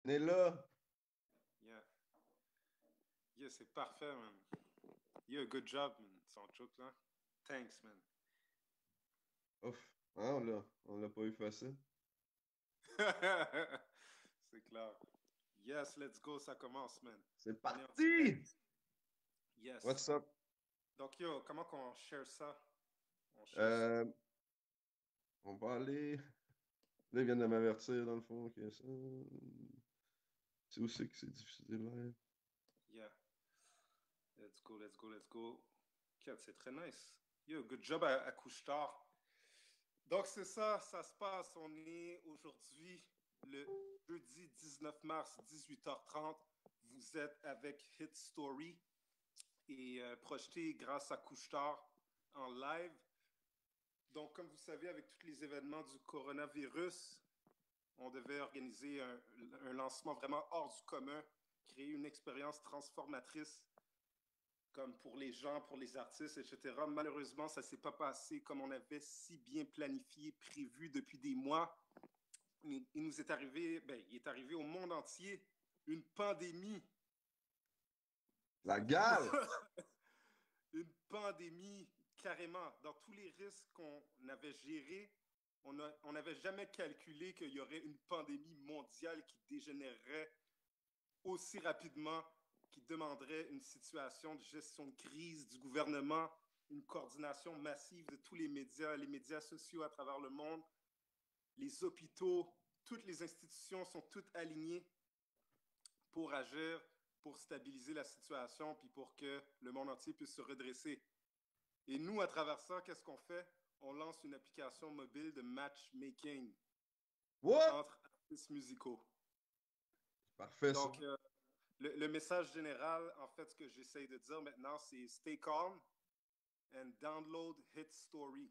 On est là. Yeah. Yeah, c'est parfait, man. Yeah, good job, man. Sans joke, là. Thanks, man. Ouf. Ah, on l'a pas eu facile. C'est clair. Yes, let's go, ça commence, man. C'est On est en direct. parti! Yes. What's up? Donc, yo, comment qu'on share ça? On share ça. Euh, on va aller. Là, ils viennent de m'avertir, dans le fond, que ça. C'est aussi que c'est difficile live. Yeah. Let's go, let's go, let's go. Ok, c'est très nice. Yo, good job à couche-tard. Donc, c'est ça, ça se passe. On est aujourd'hui le jeudi 19 mars, 18h30. Vous êtes avec Hit Story et projeté grâce à Couche-Tard en live. Donc, comme vous savez, avec tous les événements du coronavirus, on devait organiser un lancement vraiment hors du commun, créer une expérience transformatrice comme pour les gens, pour les artistes, etc. Malheureusement, ça ne s'est pas passé comme on avait si bien planifié, prévu depuis des mois. Il nous est arrivé, ben, il est arrivé au monde entier une pandémie. La C'est fou. gale! Une pandémie, carrément. Dans tous les risques qu'on avait gérés, on n'avait jamais calculé qu'il y aurait une pandémie mondiale qui dégénérerait aussi rapidement, qui demanderait une situation de gestion de crise du gouvernement, une coordination massive de tous les médias sociaux à travers le monde, les hôpitaux, toutes les institutions sont toutes alignées pour agir, pour stabiliser la situation, puis pour que le monde entier puisse se redresser. Et nous, à travers ça, qu'est-ce qu'on fait? On lance une application mobile de matchmaking What? entre artistes musicaux. Parfait, ça. Donc, le message général, en fait, ce que j'essaye de dire maintenant, c'est stay calm and download Hit Story.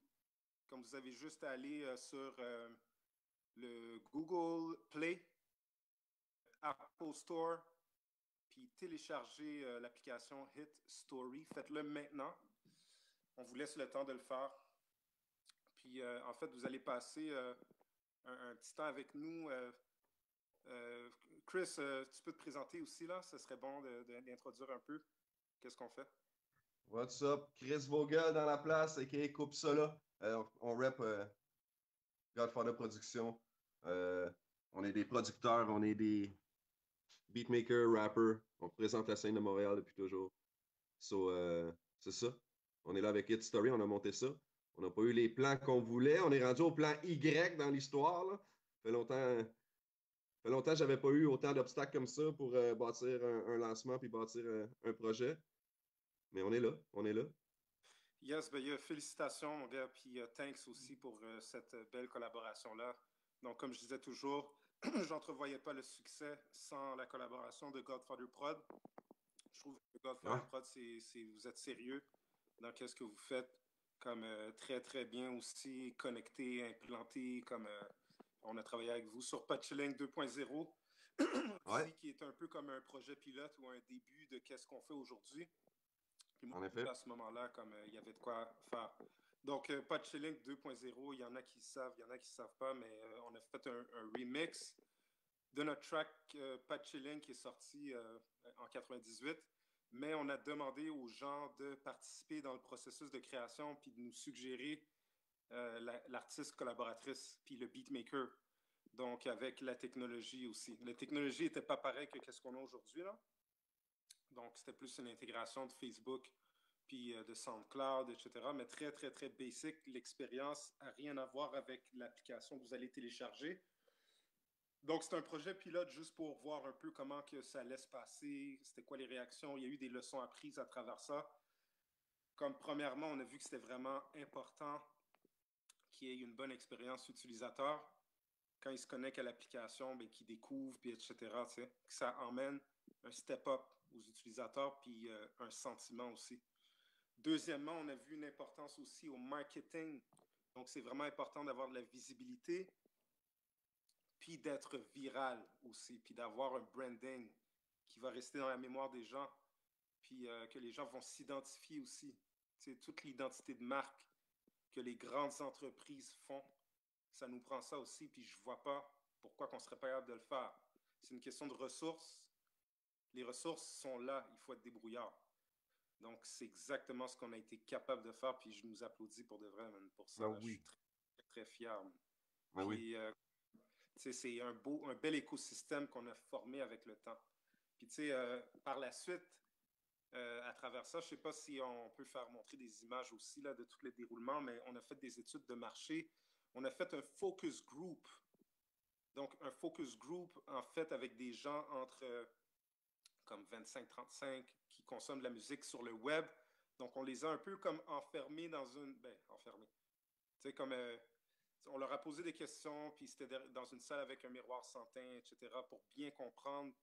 Comme vous avez juste à aller sur le Google Play, Apple Store, puis télécharger l'application Hit Story. Faites-le maintenant. On vous laisse le temps de le faire. Puis, en fait, vous allez passer un petit temps avec nous. Euh, Chris, tu peux te présenter aussi, là? Ce serait bon d'introduire un peu. Qu'est-ce qu'on fait? What's up? Chris Vogel dans la place, a.k.a. Coupe ça là. On rap Godfather Production. Euh, on est des producteurs, on est des beatmakers, rappers. On présente la scène de Montréal depuis toujours. So, c'est ça. On est là avec Hit Story, on a monté ça. On n'a pas eu les plans qu'on voulait. On est rendu au plan Y dans l'histoire, là. Fait longtemps que j'avais pas eu autant d'obstacles comme ça pour bâtir un lancement puis bâtir un projet. Mais on est là, on est là. Yes, ben, félicitations, mon gars, puis thanks aussi pour cette belle collaboration-là. Donc, comme je disais toujours, j'entrevoyais pas le succès sans la collaboration de Godfather Prod. Je trouve que Godfather Ouais. Prod, vous êtes sérieux dans ce que vous faites, comme très, très bien aussi connecté, implanté, comme on a travaillé avec vous sur Patchling 2.0 Ouais, aussi, qui est un peu comme un projet pilote ou un début de qu'est-ce qu'on fait aujourd'hui. Puis moi, en effet. à ce moment-là, comme il y avait de quoi faire. Donc, Pas de Chilling 2.0, il y en a qui savent, il y en a qui ne savent pas, mais on a fait un remix de notre track Pas de Chilling qui est sorti en 98. Mais on a demandé aux gens de participer dans le processus de création puis de nous suggérer l'artiste collaboratrice puis le beatmaker. Donc, avec la technologie aussi. La technologie n'était pas pareille que ce qu'on a aujourd'hui, là. Donc, c'était plus une intégration de Facebook puis de SoundCloud, etc. Mais très, très, très basic. L'expérience n'a rien à voir avec l'application que vous allez télécharger. Donc, c'est un projet pilote juste pour voir un peu comment que ça allait se passer, c'était quoi les réactions. Il y a eu des leçons apprises à travers ça. Comme premièrement, on a vu que c'était vraiment important qu'il y ait une bonne expérience utilisateur. Quand il se connecte à l'application, ben, qu'il découvre, puis etc., que ça emmène un step-up aux utilisateurs, puis un sentiment aussi. Deuxièmement, on a vu une importance aussi au marketing. Donc, c'est vraiment important d'avoir de la visibilité, puis d'être viral aussi, puis d'avoir un branding qui va rester dans la mémoire des gens, puis que les gens vont s'identifier aussi. C'est toute l'identité de marque que les grandes entreprises font. Ça nous prend ça aussi, puis je ne vois pas pourquoi on serait pas capable de le faire. c'est une question de ressources. Les ressources sont là, il faut être débrouillard. Donc, c'est exactement ce qu'on a été capable de faire, puis je nous applaudis pour de vrai, man, pour ça. Oui. Je suis très, très fier. Ben puis, c'est un bel écosystème qu'on a formé avec le temps. Puis, par la suite, à travers ça, je ne sais pas si on peut faire montrer des images aussi là, de tous les déroulements, mais on a fait des études de marché. On a fait un focus group. Donc, un focus group, en fait, avec des gens entre comme 25-35 qui consomment de la musique sur le web. Donc, on les a un peu comme enfermés dans une... enfermés. Tu sais, comme... on leur a posé des questions, puis c'était dans une salle avec un miroir sans teint, etc., pour bien comprendre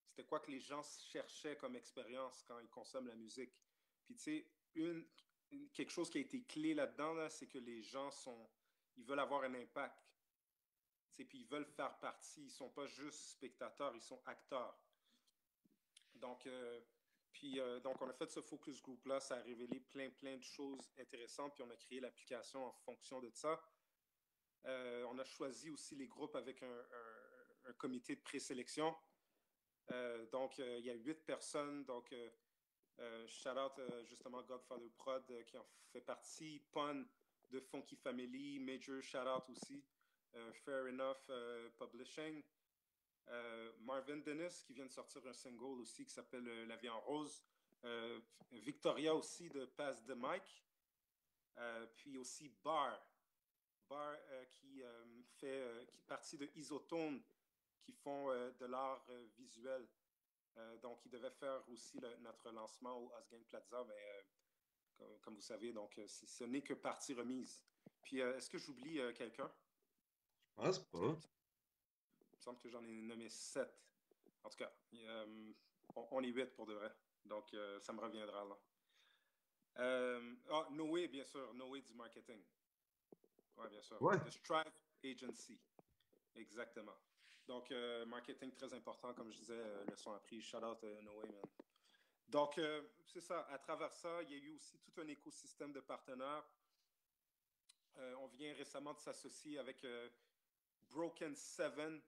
c'était quoi que les gens cherchaient comme expérience quand ils consomment la musique. Puis, tu sais, quelque chose qui a été clé là-dedans, là, c'est que les gens ils veulent avoir un impact. Tu sais, puis ils veulent faire partie. Ils ne sont pas juste spectateurs, ils sont acteurs. Donc, donc on a fait ce focus group-là. Ça a révélé plein de choses intéressantes, puis on a créé l'application en fonction de ça. On a choisi aussi les groupes avec un comité de présélection. Donc, il y a 8 personnes. Donc, shout-out justement Godfather Prod qui en fait partie. Pun de Funky Family. Major shout-out aussi. Fair Enough Publishing. Marvin Dennis qui vient de sortir un single aussi qui s'appelle La vie en rose. Victoria aussi de Pass the Mic. Puis aussi Bar qui fait partie de Isotone qui font de l'art visuel. Donc, ils devaient faire aussi notre lancement au Osgang Plaza, mais comme vous savez, donc ce n'est que partie remise. Puis, est-ce que j'oublie quelqu'un? Je pense pas. Il me semble que j'en ai nommé 7. En tout cas, on est 8 pour de vrai. Donc, ça me reviendra là. Noé, bien sûr. Noé du marketing. Oui, bien sûr. Ouais. The Strive Agency. Exactement. Donc, marketing très important, comme je disais, leçon apprise. Shout out Noé, man. Donc, c'est ça. À travers ça, il y a eu aussi tout un écosystème de partenaires. On vient récemment de s'associer avec Broken Seven.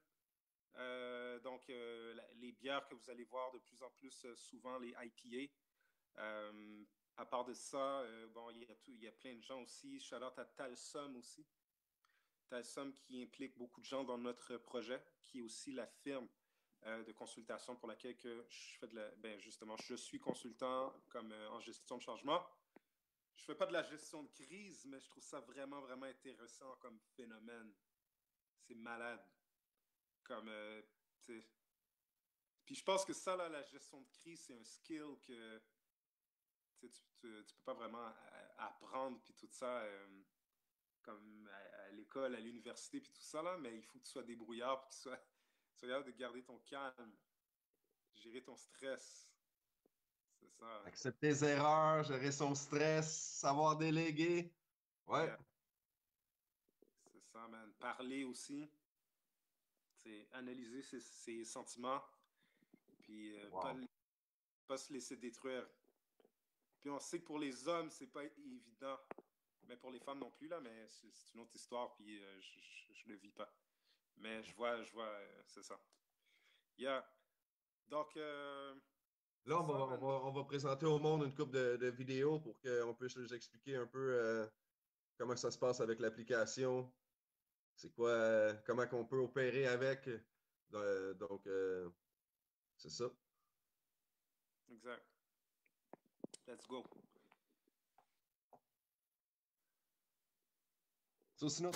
Donc, les bières que vous allez voir de plus en plus souvent, les IPA. À part de ça, bon, il y a plein de gens aussi. Shout out à Talsum aussi. Talsum qui implique beaucoup de gens dans notre projet, qui est aussi la firme de consultation pour laquelle je fais justement, je suis consultant comme en gestion de changement. Je ne fais pas de la gestion de crise, mais je trouve ça vraiment intéressant comme phénomène. C'est malade. Comme, tu sais. Puis je pense que ça, là, la gestion de crise, c'est un skill que tu peux pas vraiment apprendre, puis tout ça, comme à l'école, à l'université, puis tout ça, là, mais il faut que tu sois débrouillard, puis que tu sois capable de garder ton calme, gérer ton stress. C'est ça. Accepter ses erreurs, gérer son stress, savoir déléguer. Ouais. Yeah. C'est ça, man. Parler aussi. C'est analyser ses sentiments, puis pas se laisser détruire. Puis on sait que pour les hommes, c'est pas évident. Mais pour les femmes non plus, là, mais c'est une autre histoire, puis je le vis pas. Mais je vois, c'est ça. Yeah. Donc, là, on va présenter au monde une couple de vidéos pour qu'on puisse nous expliquer un peu comment ça se passe avec l'application. C'est quoi, comment qu'on peut opérer avec. Donc, c'est ça. Exact. Let's go. Sinon...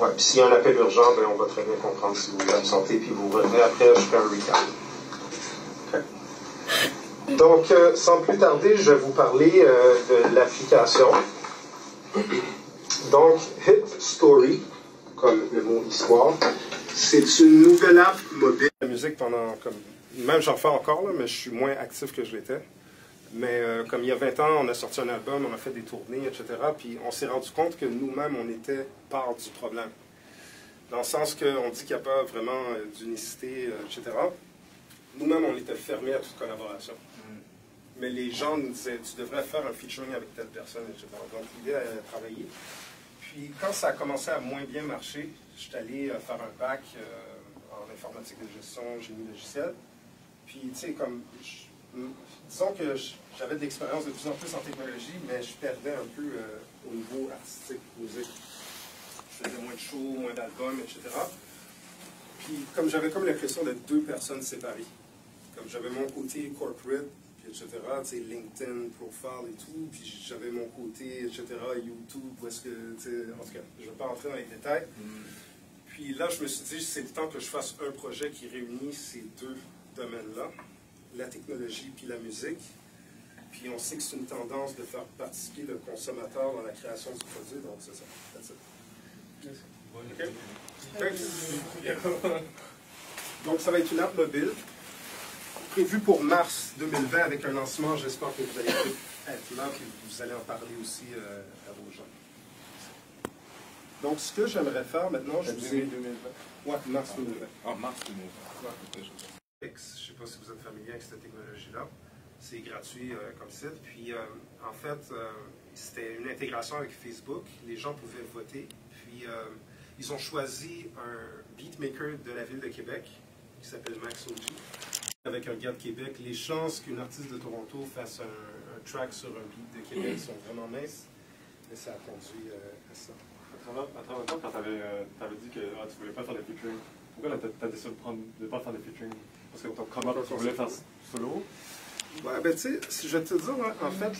Ouais, puis s'il y a un appel urgent, ben on va très bien comprendre si vous voulez absenter, puis vous revenez après, je fais un recap. Okay. Donc, sans plus tarder, je vais vous parler de l'application. Donc, Hit Story, comme le mot histoire, c'est une nouvelle app mobile. La musique pendant, même j'en fais encore, là, mais je suis moins actif que je l'étais. Mais comme il y a 20 ans, on a sorti un album, on a fait des tournées, etc. Puis on s'est rendu compte que nous-mêmes, on était part du problème. Dans le sens qu'on dit qu'il n'y a pas vraiment d'unicité, etc. Nous-mêmes, on était fermés à toute collaboration. Mais les gens nous disaient, tu devrais faire un featuring avec telle personne, etc. Donc l'idée a travaillé. Puis quand ça a commencé à moins bien marcher, je suis allé faire un bac en informatique de gestion, génie logiciel. Puis, tu sais, comme, disons que j'avais de l'expérience de plus en plus en technologie, mais je perdais un peu au niveau artistique, musique. Je faisais moins de shows, moins d'albums, etc. Puis, comme j'avais comme l'impression d'être deux personnes séparées. Comme j'avais mon côté corporate, puis etc., tu sais, LinkedIn, profile et tout, puis j'avais mon côté, etc., YouTube, où est-ce que, tu sais, en tout cas, je ne vais pas rentrer dans les détails. Puis là, je me suis dit, c'est le temps que je fasse un projet qui réunit ces deux domaines-là, la technologie puis la musique. Puis on sait que c'est une tendance de faire participer le consommateur dans la création du produit, donc c'est ça. That's it. Okay. Donc ça va être une app mobile, prévue pour mars 2020 avec un lancement. J'espère que vous allez être là et vous allez en parler aussi à vos gens. Donc, ce que j'aimerais faire maintenant, je vous ai... 2020. Ouais, mars 2020. Ah, mars 2020. Je ne sais pas si vous êtes familier avec cette technologie-là. C'est gratuit comme site. Puis, en fait, c'était une intégration avec Facebook. Les gens pouvaient voter. Puis, ils ont choisi un beatmaker de la ville de Québec qui s'appelle Max OG. Avec un gars de Québec, les chances qu'une artiste de Toronto fasse un track sur un beat de Québec sont vraiment minces. Et ça a conduit à ça. À travers toi, quand tu avais dit que tu ne voulais pas faire de featuring, pourquoi tu as décidé de ne pas faire de featuring? Parce que comment tu voulais faire solo? Ouais, ben tu sais, je vais te dire, hein, en fait,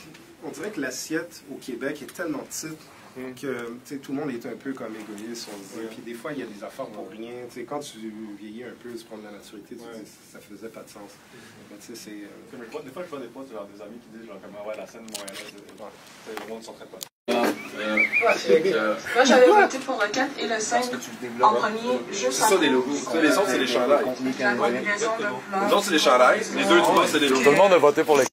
on dirait que l'assiette au Québec est tellement petite que tout le monde est un peu comme égoïste, on se dit. Puis des fois, il y a des affaires pour rien. T'sais, quand tu vieillis un peu, tu prends de la maturité, tu dis ça faisait pas de sens. Mais tu sais, c'est... Des fois, je vois des posts, genre des amis qui disent, genre, comme, ouais, la scène montréalaise, le monde s'entraide pas. Moi, j'avais voté pour le 4 et le 5 en premier, juste C'est ça des logos. Les autres, c'est les chandails. Les autres, c'est les chandails. Les deux, tu vois, c'est les logos. Tout le monde a voté pour les...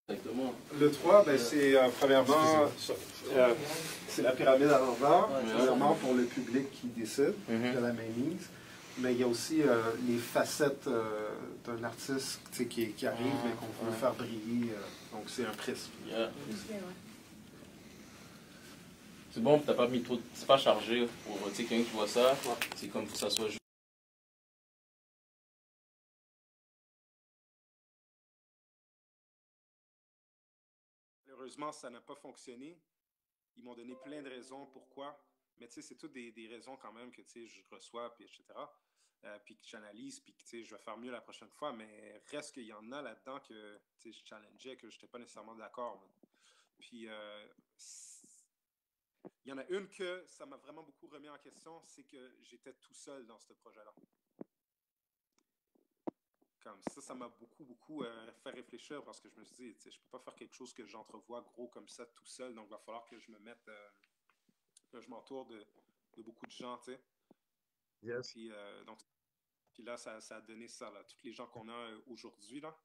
Le 3, ben, c'est premièrement, c'est la pyramide à l'envers, premièrement pour le public qui décide de la mainmise. Mais il y a aussi les facettes d'un artiste qui arrive, mais qu'on veut faire briller. Donc, c'est un prisme. C'est bon, t'as pas mis trop. C'est pas chargé pour quelqu'un qui voit ça. C'est comme que ça soit juste. Malheureusement, ça n'a pas fonctionné. Ils m'ont donné plein de raisons pourquoi. Mais tu sais, c'est toutes des raisons quand même que je reçois, puis etc. Puis que j'analyse, puis que je vais faire mieux la prochaine fois. Mais reste qu'il y en a là-dedans que je challengeais, que je n'étais pas nécessairement d'accord. Puis il y en a une que ça m'a vraiment beaucoup remis en question, c'est que j'étais tout seul dans ce projet-là. Comme ça m'a beaucoup fait réfléchir parce que je me suis dit, je ne peux pas faire quelque chose que j'entrevois gros comme ça tout seul, donc il va falloir que je me mette, que je m'entoure de beaucoup de gens, tu sais. Yes. Puis là, ça a donné ça, là. Tous les gens qu'on a aujourd'hui, là,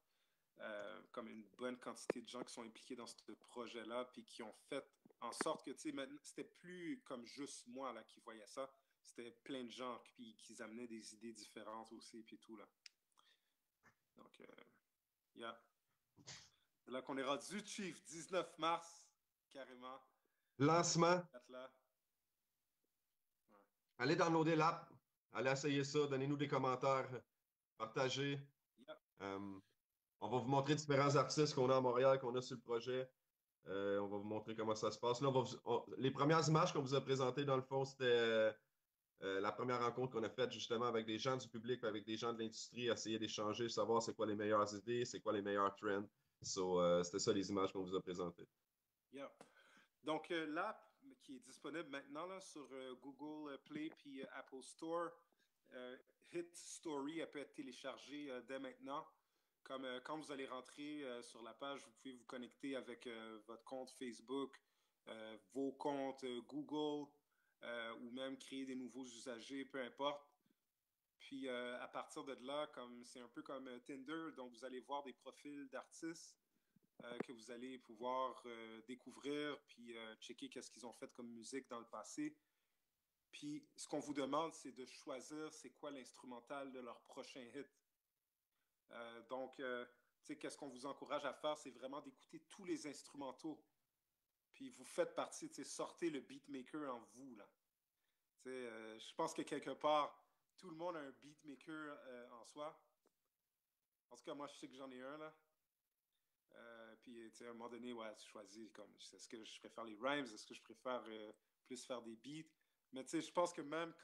comme une bonne quantité de gens qui sont impliqués dans ce projet-là, puis qui ont fait en sorte que, tu sais, c'était plus comme juste moi, là, qui voyais ça. C'était plein de gens qui amenaient des idées différentes aussi, puis tout, là. Donc, c'est là qu'on est rendu, Chief, 19 mars, carrément. Lancement. Là. Ouais. Allez downloader l'app. Allez essayer ça. Donnez-nous des commentaires. Partagez. On va vous montrer différents artistes qu'on a à Montréal, qu'on a sur le projet. On va vous montrer comment ça se passe. Là, les premières images qu'on vous a présentées, dans le fond, c'était la première rencontre qu'on a faite justement avec des gens du public, avec des gens de l'industrie, essayer d'échanger, savoir c'est quoi les meilleures idées, c'est quoi les meilleurs trends. C'était ça les images qu'on vous a présentées. Yeah. Donc, l'app qui est disponible maintenant là, sur Google Play puis Apple Store, Hit Story, elle peut être téléchargée dès maintenant. Comme quand vous allez rentrer sur la page, vous pouvez vous connecter avec votre compte Facebook, vos comptes Google, ou même créer des nouveaux usagers, peu importe. Puis à partir de là, c'est un peu comme Tinder, donc vous allez voir des profils d'artistes que vous allez pouvoir découvrir, puis checker qu'est-ce qu'ils ont fait comme musique dans le passé. Puis ce qu'on vous demande, c'est de choisir c'est quoi l'instrumental de leur prochain hit. Donc, qu'est-ce qu'on vous encourage à faire, c'est vraiment d'écouter tous les instrumentaux. Puis vous faites partie, sortez le beatmaker en vous, là. Je pense que quelque part, tout le monde a un beatmaker en soi. En tout cas, moi, je sais que j'en ai un, là. Puis, à un moment donné, ouais, tu choisis comme, est-ce que je préfère les rhymes, est-ce que je préfère plus faire des beats. Mais je pense que même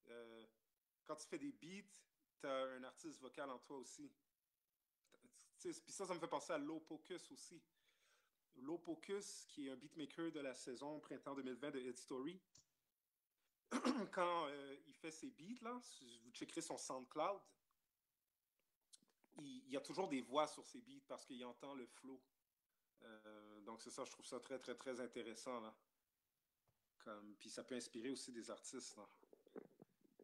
euh, quand tu fais des beats, tu as un artiste vocal en toi aussi. Puis ça me fait penser à Low Pocus aussi. Low Pocus, qui est un beatmaker de la saison printemps 2020 de Hit Story. Quand il fait ses beats, là, vous checkerez son SoundCloud, il y a toujours des voix sur ses beats parce qu'il entend le flow. Donc c'est ça, je trouve ça très, très, très intéressant, là. Puis ça peut inspirer aussi des artistes, là.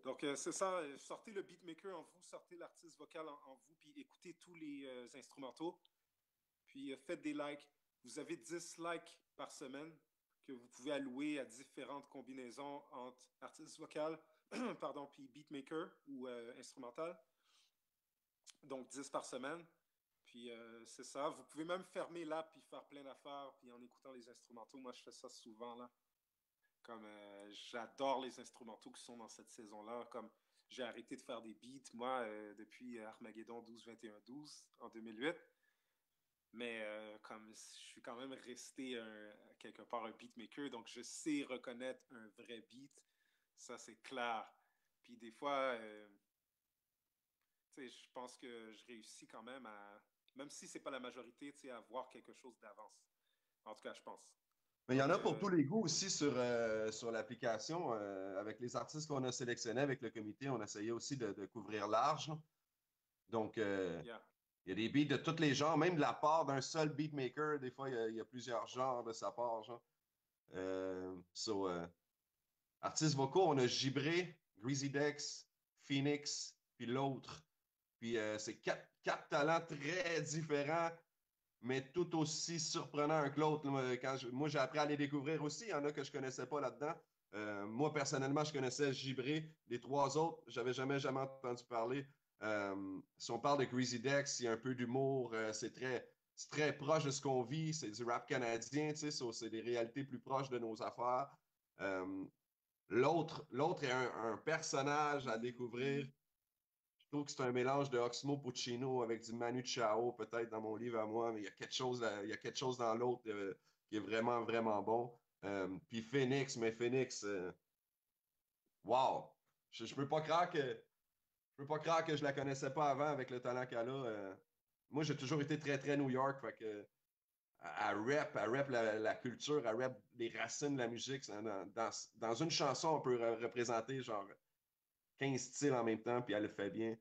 Donc c'est ça, sortez le beatmaker en vous, sortez l'artiste vocal en vous, puis écoutez tous les instrumentaux, puis faites des likes. Vous avez 10 likes par semaine que vous pouvez allouer à différentes combinaisons entre artiste vocal, pardon, puis beatmaker ou instrumental. Donc 10 par semaine. Puis c'est ça. Vous pouvez même fermer l'app puis faire plein d'affaires puis en écoutant les instrumentaux. Moi, je fais ça souvent, là. Comme j'adore les instrumentaux qui sont dans cette saison-là. Comme j'ai arrêté de faire des beats, moi, depuis Armageddon 12-21-12 en 2008. Mais comme je suis quand même resté quelque part un beatmaker, donc je sais reconnaître un vrai beat. Ça, c'est clair. Puis des fois, je pense que je réussis quand même à, même si c'est pas la majorité, à voir quelque chose d'avance. En tout cas, je pense. Mais il y en a pour tous les goûts aussi sur l'application. Avec les artistes qu'on a sélectionnés avec le comité, on essayait aussi de couvrir large. Donc, Yeah. il y a des beats de tous les genres, même de la part d'un seul beatmaker. Des fois, il y a plusieurs genres de sa part. Genre. Artistes vocaux, on a Gibré, Greasy Dex, Phoenix, puis l'autre. Puis c'est quatre talents très différents, mais tout aussi surprenants que l'autre. Moi, j'ai appris à les découvrir aussi. Il y en a que je ne connaissais pas là-dedans. Moi, personnellement, je connaissais Gibré. Les trois autres, je n'avais jamais entendu parler. Si on parle de Greasy Dex, il y a un peu d'humour. C'est très proche de ce qu'on vit. C'est du rap canadien, c'est des réalités plus proches de nos affaires. L'autre est un personnage à découvrir. Je trouve que c'est un mélange de Oxmo Puccino avec du Manu Chao, peut-être dans mon livre à moi, mais il y a quelque chose dans l'autre qui est vraiment, vraiment bon. Puis Phoenix, wow! Je ne peux pas croire que je la connaissais pas avant avec le talent qu'elle a. Moi, j'ai toujours été très, très New York, fait que elle rap la culture, elle rap les racines de la musique. Dans une chanson, on peut représenter genre 15 styles en même temps, puis elle le fait bien.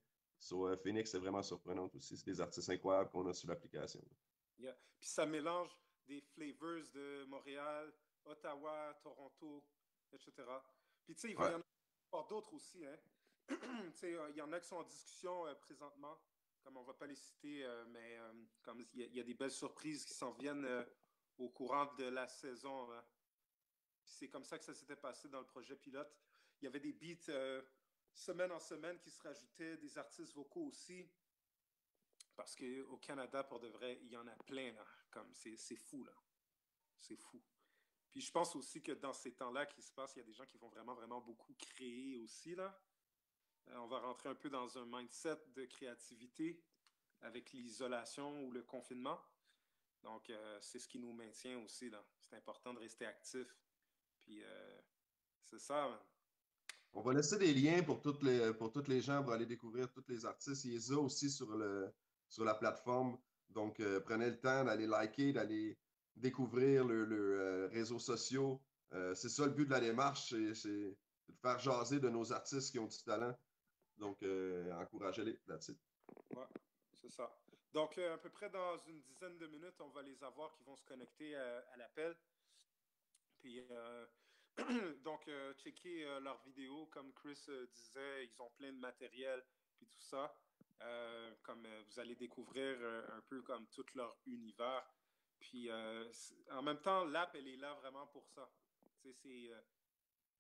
Phoenix, c'est vraiment surprenant aussi. C'est des artistes incroyables qu'on a sur l'application. Yeah. Puis ça mélange des flavors de Montréal, Ottawa, Toronto, etc. Puis tu sais, il va y en avoir d'autres aussi. Hein? Il y en a qui sont en discussion présentement, comme on ne va pas les citer, mais comme il y a des belles surprises qui s'en viennent au courant de la saison. Hein? C'est comme ça que ça s'était passé dans le projet pilote. Il y avait des beats semaine en semaine qui se rajoutaient, des artistes vocaux aussi. Parce qu'au Canada, pour de vrai, il y en a plein, là. Comme c'est fou, là. C'est fou. Puis je pense aussi que dans ces temps-là qui se passent, il y a des gens qui vont vraiment, vraiment beaucoup créer aussi, là. On va rentrer un peu dans un mindset de créativité avec l'isolation ou le confinement. Donc, c'est ce qui nous maintient aussi, là. C'est important de rester actif. Puis, c'est ça, man. On va laisser des liens pour toutes les gens pour aller découvrir tous les artistes. Il y les a aussi sur la plateforme. Donc, prenez le temps d'aller liker, d'aller découvrir le réseaux sociaux. C'est ça le but de la démarche, c'est de faire jaser de nos artistes qui ont du talent. Donc, encouragez-les. That's it. Ouais, c'est ça. Donc, à peu près dans une dizaine de minutes, on va les avoir qui vont se connecter à l'appel. Puis, donc, checker leurs vidéos. Comme Chris disait, ils ont plein de matériel, puis tout ça. Comme vous allez découvrir un peu comme tout leur univers. Puis, en même temps, l'app, elle est là vraiment pour ça.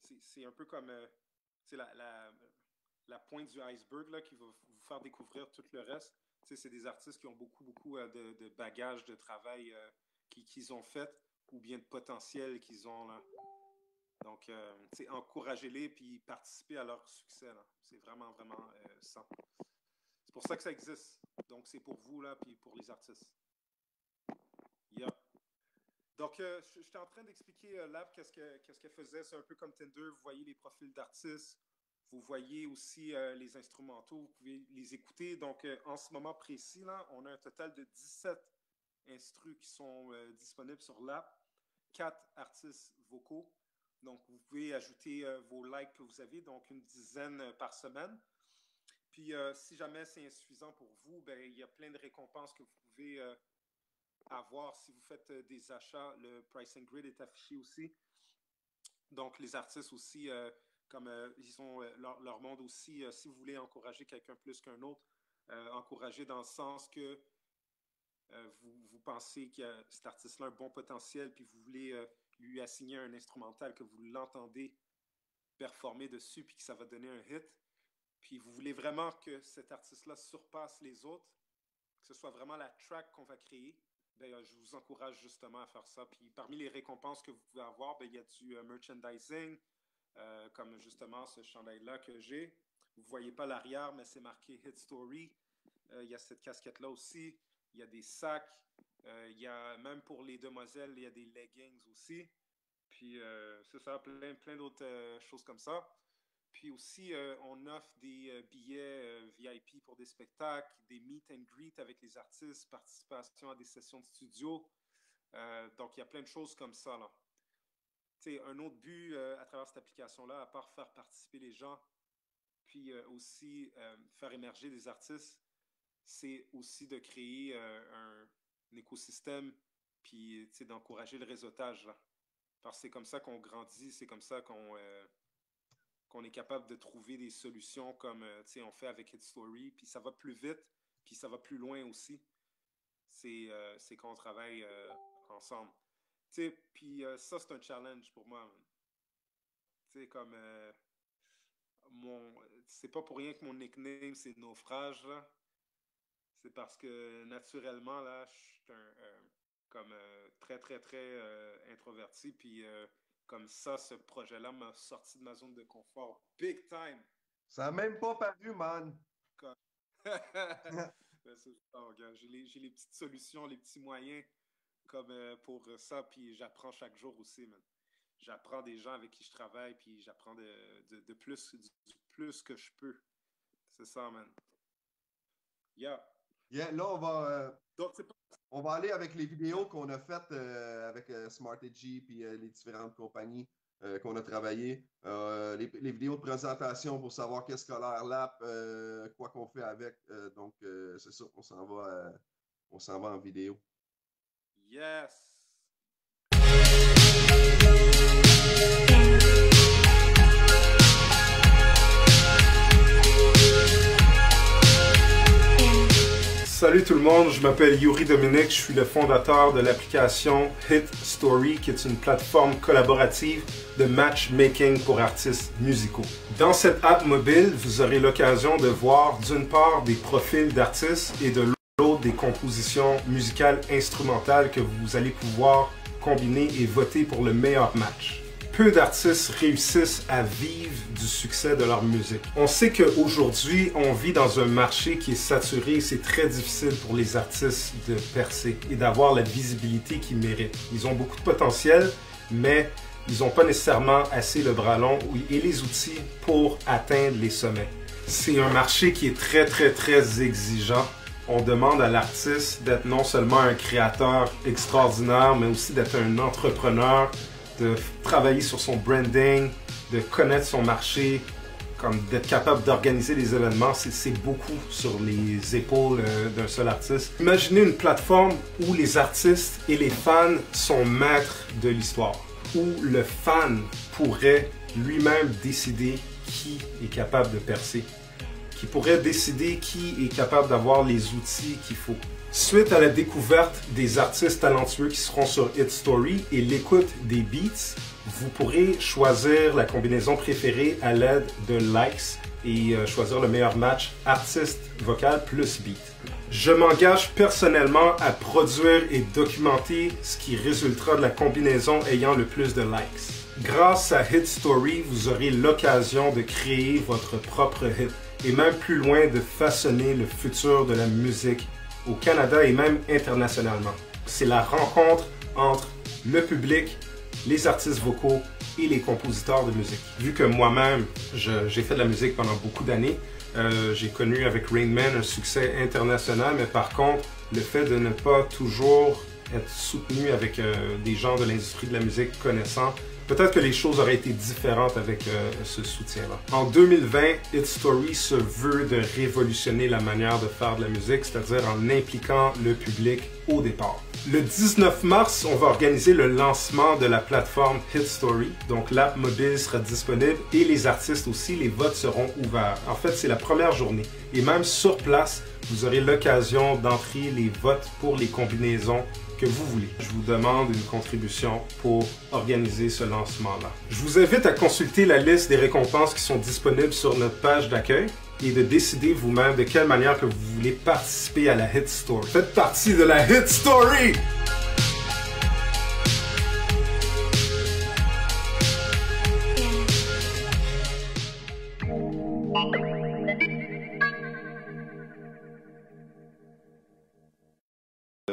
C'est un peu comme la pointe du iceberg là, qui va vous faire découvrir tout le reste. C'est des artistes qui ont beaucoup, beaucoup de bagages de travail qu'ils ont fait ou bien de potentiel qu'ils ont là. Donc, encouragez-les puis participez à leur succès. C'est vraiment, vraiment ça. C'est pour ça que ça existe. Donc, c'est pour vous, là, puis pour les artistes. Yeah. Donc, j'étais en train d'expliquer Lab qu'est-ce qu'elle faisait. C'est un peu comme Tinder. Vous voyez les profils d'artistes. Vous voyez aussi les instrumentaux. Vous pouvez les écouter. Donc, en ce moment précis, là, on a un total de 17 instrus qui sont disponibles sur l'app. 4 artistes vocaux. Donc, vous pouvez ajouter vos likes que vous avez, donc une dizaine par semaine. Puis, si jamais c'est insuffisant pour vous, ben, il y a plein de récompenses que vous pouvez avoir si vous faites des achats. Le pricing grid est affiché aussi. Donc, les artistes aussi, comme ils ont leur monde aussi, si vous voulez encourager quelqu'un plus qu'un autre, encourager dans le sens que vous pensez que cet artiste-là a un bon potentiel, puis vous voulez lui assigner un instrumental que vous l'entendez performer dessus, puis que ça va donner un hit, puis vous voulez vraiment que cet artiste-là surpasse les autres, que ce soit vraiment la track qu'on va créer, ben, je vous encourage justement à faire ça. Puis parmi les récompenses que vous pouvez avoir, ben, il y a du merchandising, comme justement ce chandail-là que j'ai. Vous ne voyez pas l'arrière, mais c'est marqué Hit Story. Il y a cette casquette-là aussi. Il y a des sacs. Il y a, même pour les demoiselles, il y a des leggings aussi. Puis, c'est ça, plein d'autres choses comme ça. Puis aussi, on offre des billets VIP pour des spectacles, des meet and greet avec les artistes, participation à des sessions de studio. Donc, il y a plein de choses comme ça, là. T'sais, un autre but à travers cette application-là, à part faire participer les gens, puis aussi faire émerger des artistes, c'est aussi de créer un écosystème, puis d'encourager le réseautage, là. Parce que c'est comme ça qu'on grandit, c'est comme ça qu'on est capable de trouver des solutions comme on fait avec Hit Story, puis ça va plus vite, puis ça va plus loin aussi. C'est quand on travaille ensemble. Puis ça, c'est un challenge pour moi. Comme c'est pas pour rien que mon nickname, c'est Naufrage, là. C'est parce que naturellement, là, je suis très, très, très introverti. Puis comme ça, ce projet-là m'a sorti de ma zone de confort. Big time! Ça n'a même pas paru, man! J'ai les petites solutions, les petits moyens comme pour ça. Puis j'apprends chaque jour aussi, man. J'apprends des gens avec qui je travaille, puis j'apprends du plus que je peux. C'est ça, man. Yeah. Yeah, là, on va aller avec les vidéos qu'on a faites avec Smartegy puis les différentes compagnies qu'on a travaillées. Les vidéos de présentation pour savoir qu'est-ce qu'a l'air l'app, quoi qu'on fait avec. Donc, c'est ça, on s'en va en vidéo. Yes! Salut tout le monde, je m'appelle Yuri Dominique, je suis le fondateur de l'application Hit Story, qui est une plateforme collaborative de matchmaking pour artistes musicaux. Dans cette app mobile, vous aurez l'occasion de voir d'une part des profils d'artistes et de l'autre des compositions musicales instrumentales que vous allez pouvoir combiner et voter pour le meilleur match. Peu d'artistes réussissent à vivre du succès de leur musique. On sait qu'aujourd'hui, on vit dans un marché qui est saturé. C'est très difficile pour les artistes de percer et d'avoir la visibilité qu'ils méritent. Ils ont beaucoup de potentiel, mais ils n'ont pas nécessairement assez le bras long et les outils pour atteindre les sommets. C'est un marché qui est très, très, très exigeant. On demande à l'artiste d'être non seulement un créateur extraordinaire, mais aussi d'être un entrepreneur, de travailler sur son branding, de connaître son marché, comme d'être capable d'organiser des événements. C'est beaucoup sur les épaules d'un seul artiste. Imaginez une plateforme où les artistes et les fans sont maîtres de l'histoire, où le fan pourrait lui-même décider qui est capable de percer, qui pourrait décider qui est capable d'avoir les outils qu'il faut. Suite à la découverte des artistes talentueux qui seront sur Hit Story et l'écoute des beats, vous pourrez choisir la combinaison préférée à l'aide de likes et choisir le meilleur match artiste vocal plus beat. Je m'engage personnellement à produire et documenter ce qui résultera de la combinaison ayant le plus de likes. Grâce à Hit Story, vous aurez l'occasion de créer votre propre hit et même plus loin de façonner le futur de la musique au Canada et même internationalement. C'est la rencontre entre le public, les artistes vocaux et les compositeurs de musique. Vu que moi-même, j'ai fait de la musique pendant beaucoup d'années, j'ai connu avec Rain Man un succès international, mais par contre, le fait de ne pas toujours être soutenu avec des gens de l'industrie de la musique connaissants, peut-être que les choses auraient été différentes avec ce soutien-là. En 2020, Hit Story se veut de révolutionner la manière de faire de la musique, c'est-à-dire en impliquant le public au départ. Le 19 mars, on va organiser le lancement de la plateforme Hit Story. Donc l'app mobile sera disponible et les artistes aussi, les votes seront ouverts. En fait, c'est la première journée. Et même sur place, vous aurez l'occasion d'entrer les votes pour les combinaisons que vous voulez. Je vous demande une contribution pour organiser ce lancement-là. Je vous invite à consulter la liste des récompenses qui sont disponibles sur notre page d'accueil et de décider vous-même de quelle manière que vous voulez participer à la Hit Story. Faites partie de la Hit Story!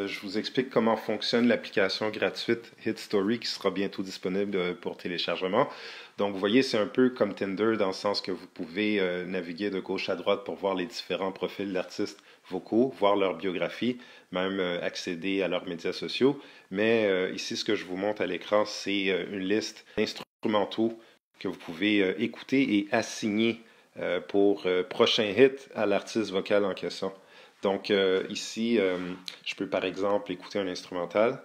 Je vous explique comment fonctionne l'application gratuite Hit Story qui sera bientôt disponible pour téléchargement. Donc, vous voyez, c'est un peu comme Tinder dans le sens que vous pouvez naviguer de gauche à droite pour voir les différents profils d'artistes vocaux, voir leur biographie, même accéder à leurs médias sociaux. Mais ici, ce que je vous montre à l'écran, c'est une liste d'instrumentaux que vous pouvez écouter et assigner pour prochain hit à l'artiste vocal en question. Donc ici, je peux par exemple écouter un instrumental.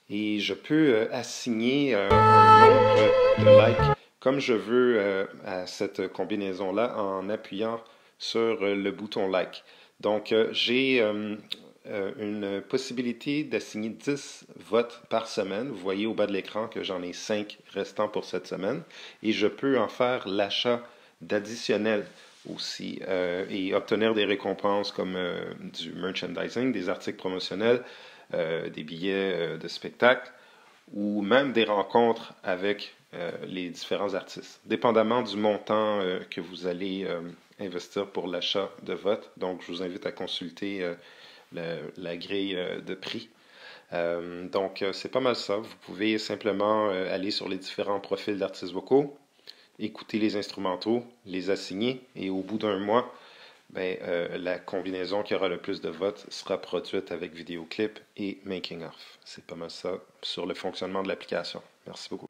Et je peux assigner un nombre de likes comme je veux à cette combinaison-là en appuyant sur le bouton like. Donc, j'ai une possibilité d'assigner 10 votes par semaine. Vous voyez au bas de l'écran que j'en ai 5 restants pour cette semaine. Et je peux en faire l'achat d'additionnels aussi et obtenir des récompenses comme du merchandising, des articles promotionnels, des billets de spectacle ou même des rencontres avec les différents artistes, dépendamment du montant que vous allez investir pour l'achat de votes. Donc, je vous invite à consulter la grille de prix. Donc, c'est pas mal ça. Vous pouvez simplement aller sur les différents profils d'artistes vocaux, écouter les instrumentaux, les assigner, et au bout d'un mois, ben, la combinaison qui aura le plus de votes sera produite avec vidéoclip et making-of. C'est pas mal ça sur le fonctionnement de l'application. Merci beaucoup.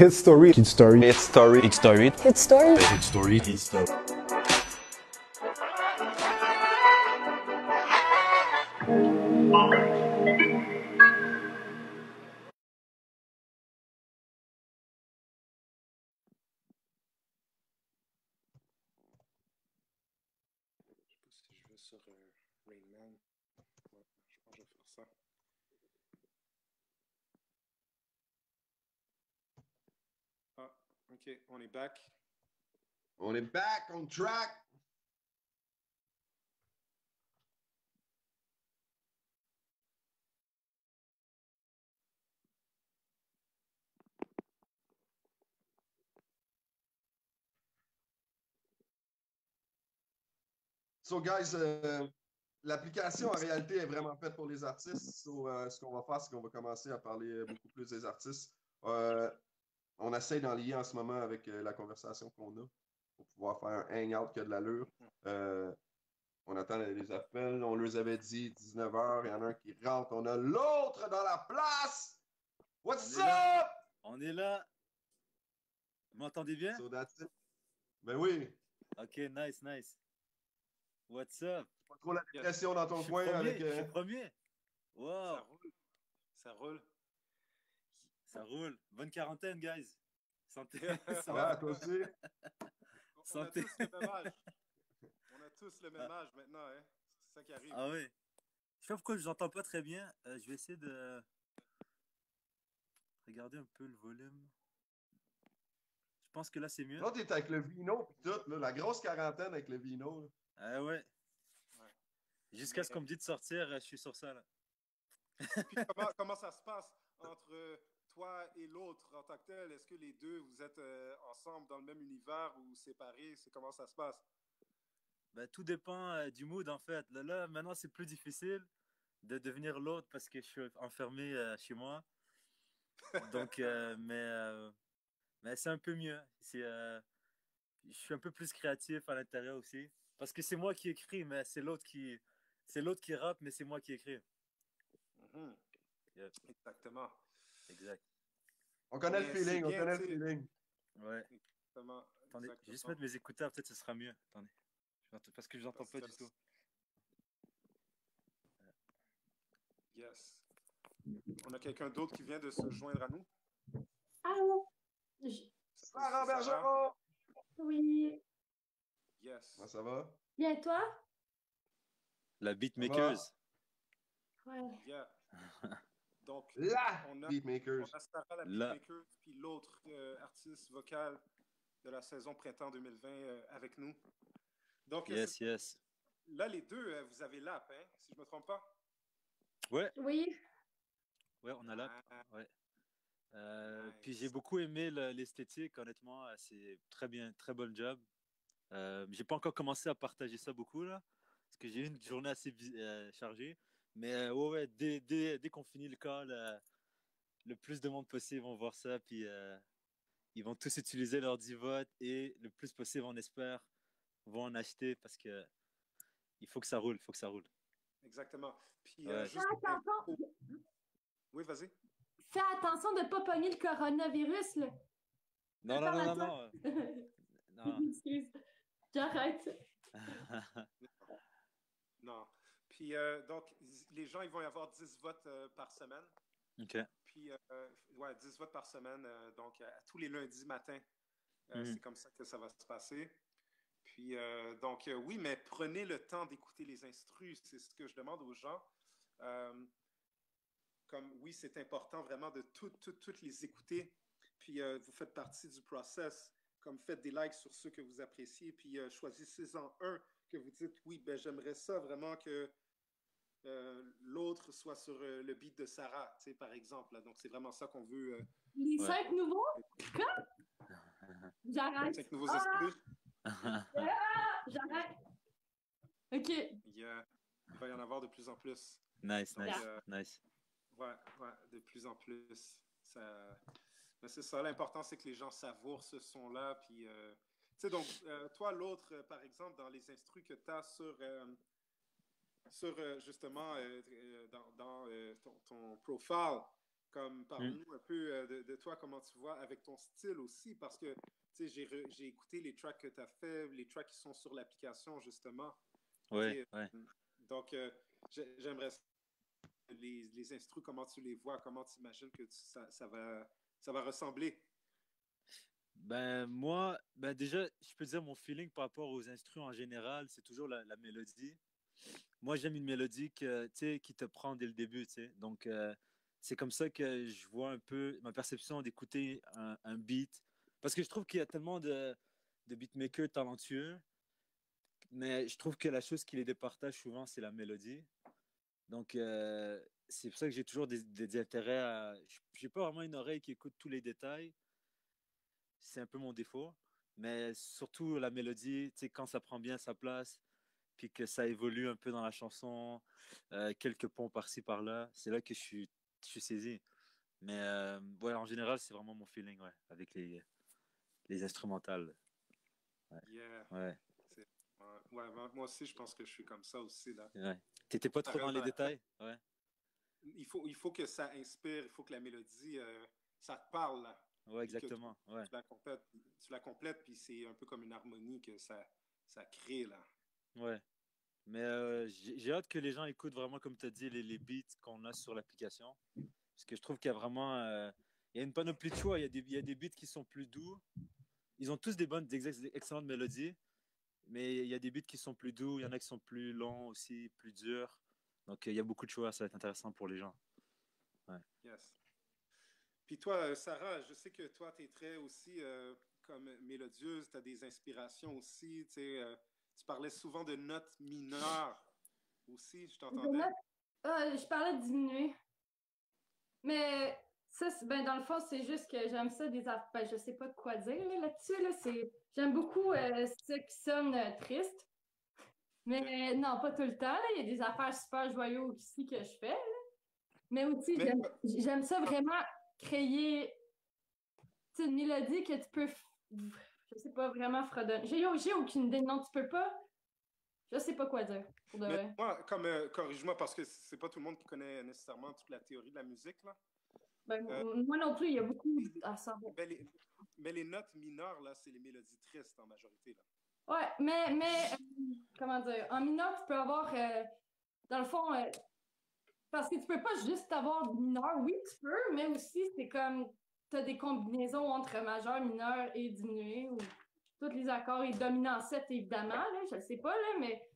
Hit Story. Hit Story. Hit Story. Hit Story. Hit Story. Hit Story. Hit Story. Sur Rain Man. Ouais, je pense que je vais faire ça. Ah, ok, on est back. On est back on track. So, guys, l'application en réalité est vraiment faite pour les artistes. So, ce qu'on va faire, c'est qu'on va commencer à parler beaucoup plus des artistes. On essaie d'en lier en ce moment avec la conversation qu'on a pour pouvoir faire un hangout qui a de l'allure. On attend les appels. On leur avait dit 19h. Il y en a un qui rentre. On a l'autre dans la place. What's up? On est là. Vous m'entendez bien? So that's it. Ben oui. Ok, nice, nice. What's up? Pas trop la dépression dans ton coin premier, avec. Je suis premier. Wow. Ça roule. Ça roule. Ça roule. Bonne quarantaine, guys. Santé. Ouais, toi aussi. Santé. On a tous le même âge. On a tous le même âge maintenant, hein. C'est ça qui arrive. Ah oui. Je sais pas pourquoi je vous entends pas très bien. Je vais essayer de regarder un peu le volume. Je pense que là, c'est mieux. Là, t'es avec le vino pis tout, là, la grosse quarantaine avec le vino. Là. Ah ouais. Jusqu'à ce qu'on me dise de sortir, je suis sur ça, là. Puis comment ça se passe entre toi et l'autre en tant que tel? Est-ce que les deux, vous êtes ensemble dans le même univers ou séparés? Comment ça se passe? Ben, tout dépend du mood, en fait. Là, maintenant, c'est plus difficile de devenir l'autre parce que je suis enfermé chez moi. Donc, mais c'est un peu mieux. Je suis un peu plus créatif à l'intérieur aussi. Parce que c'est moi qui écris, mais c'est l'autre qui rappe, mais c'est moi qui écris. Mm-hmm. Yep. Exactement. Exact. On connaît le feeling, on connaît le feeling. Ouais. Exactement. Attendez, je vais juste mettre mes écouteurs, peut-être que ce sera mieux. Attendez. Parce que je n'entends pas du tout. Yes. On a quelqu'un d'autre qui vient de se joindre à nous. Allô? Sarah Bergeron! Oui. Yes. Comment ça va? Bien, et toi? La beatmakeuse. Ouais. Yeah. Donc, on a Sarah, la beatmaker, puis l'autre artiste vocal de la saison printemps 2020 avec nous. Donc, yes. Là, les deux, vous avez l'app, hein, si je ne me trompe pas? Ouais. Oui. Ouais, on a l'app. Ouais. Puis j'ai beaucoup aimé l'esthétique, honnêtement. C'est très bien, très bon job. J'ai pas encore commencé à partager ça beaucoup, là, parce que j'ai eu une journée assez chargée. Mais ouais, dès qu'on finit le call, le plus de monde possible vont voir ça, puis ils vont tous utiliser leur vote et le plus possible, on espère, vont en acheter parce que il faut que ça roule, Exactement. Puis, juste... Oui, vas-y. Fais attention de ne pas pogner le coronavirus, là. Non. Non. Excuse. J'arrête. Non. Puis, donc, les gens, ils vont y avoir 10 votes par semaine. OK. Puis, 10 votes par semaine, donc à tous les lundis matin. C'est comme ça que ça va se passer. Puis, oui, mais prenez le temps d'écouter les instrus. C'est ce que je demande aux gens. Comme, oui, c'est important vraiment de toutes les écouter. Puis, vous faites partie du process. Comme, faites des likes sur ceux que vous appréciez. Puis, choisissez-en un que vous dites, oui, ben j'aimerais ça vraiment que l'autre soit sur le beat de Sarah, tu sais, par exemple. Là. Donc, c'est vraiment ça qu'on veut. Les 5 nouveaux? Quoi? J'arrête. 5 nouveaux esprits. J'arrête. OK. Il va y en avoir de plus en plus. Nice. Ouais, de plus en plus. Mais c'est ça, l'important, c'est que les gens savourent ce son-là. Puis, tu sais, donc, toi, l'autre, par exemple, dans les instrus que tu as sur justement, dans ton profile, comme parle-nous un peu de toi, comment tu vois, avec ton style aussi, parce que, tu sais, j'ai écouté les tracks que tu as fait, les tracks qui sont sur l'application, justement. Ouais. Donc, j'aimerais les instrus, comment tu les vois, comment tu imagines que ça va ressembler? Ben, moi, déjà, je peux dire mon feeling par rapport aux instrus en général, c'est toujours la mélodie. Moi, j'aime une mélodie qui te prend dès le début, tu sais. Donc, c'est comme ça que je vois un peu ma perception d'écouter un beat. Parce que je trouve qu'il y a tellement de beatmakers talentueux, mais je trouve que la chose qui les départage souvent, c'est la mélodie. Donc, c'est pour ça que j'ai toujours des intérêts à... J'ai pas vraiment une oreille qui écoute tous les détails. C'est un peu mon défaut. Mais surtout la mélodie, tu sais, quand ça prend bien sa place, puis que ça évolue un peu dans la chanson, quelques ponts par-ci, par-là, c'est là que je suis saisi. Mais ouais, en général, c'est vraiment mon feeling, ouais, avec les instrumentales. Ouais. Yeah. Ouais. Ouais, moi aussi, je pense que je suis comme ça aussi, là. Ouais. T'étais pas trop dans les détails? Ouais. Il faut que ça inspire, il faut que la mélodie, ça te parle, là. Ouais, exactement. Ouais. Tu la complètes, puis c'est un peu comme une harmonie que ça crée, là. Ouais. Mais j'ai hâte que les gens écoutent vraiment, comme tu as dit, les beats qu'on a sur l'application. Parce que je trouve qu'il y a vraiment... il y a une panoplie de choix. Il y a des beats qui sont plus doux. Ils ont tous des excellentes mélodies. Mais il y a des beats qui sont plus doux. Il y en a qui sont plus longs aussi, plus durs. Donc, il y a beaucoup de choix. Ça va être intéressant pour les gens. Ouais. Yes. Puis toi, Sarah, je sais que toi, tu es très aussi comme mélodieuse. Tu as des inspirations aussi. Tu parlais souvent de notes mineures aussi, je t'entendais. Je parlais de diminuer. Mais ça, ben, dans le fond, c'est juste que j'aime ça des affaires. Ben, je sais pas quoi dire là-dessus. Là, j'aime beaucoup ce qui sonne triste. Mais non, pas tout le temps. Là. Il y a des affaires super joyeuses aussi que je fais. Là. Mais aussi, j'aime ça vraiment créer une mélodie que tu peux, je sais pas, vraiment fredonner. J'ai aucune idée. Non, tu peux pas. Je sais pas quoi dire. Pour de vrai. Moi, corrige-moi, parce que c'est pas tout le monde qui connaît nécessairement toute la théorie de la musique, là. Ben, moi non plus, il y a beaucoup à savoir. Mais les notes mineures, là, c'est les mélodies tristes en majorité, là. Ouais, mais comment dire, en mineur, tu peux avoir, dans le fond, parce que tu peux pas juste avoir mineur, oui, tu peux, mais aussi, c'est comme, tu as des combinaisons entre majeur, mineur et diminué, ou tous les accords, et dominant 7, évidemment, là, je ne sais pas, là, mais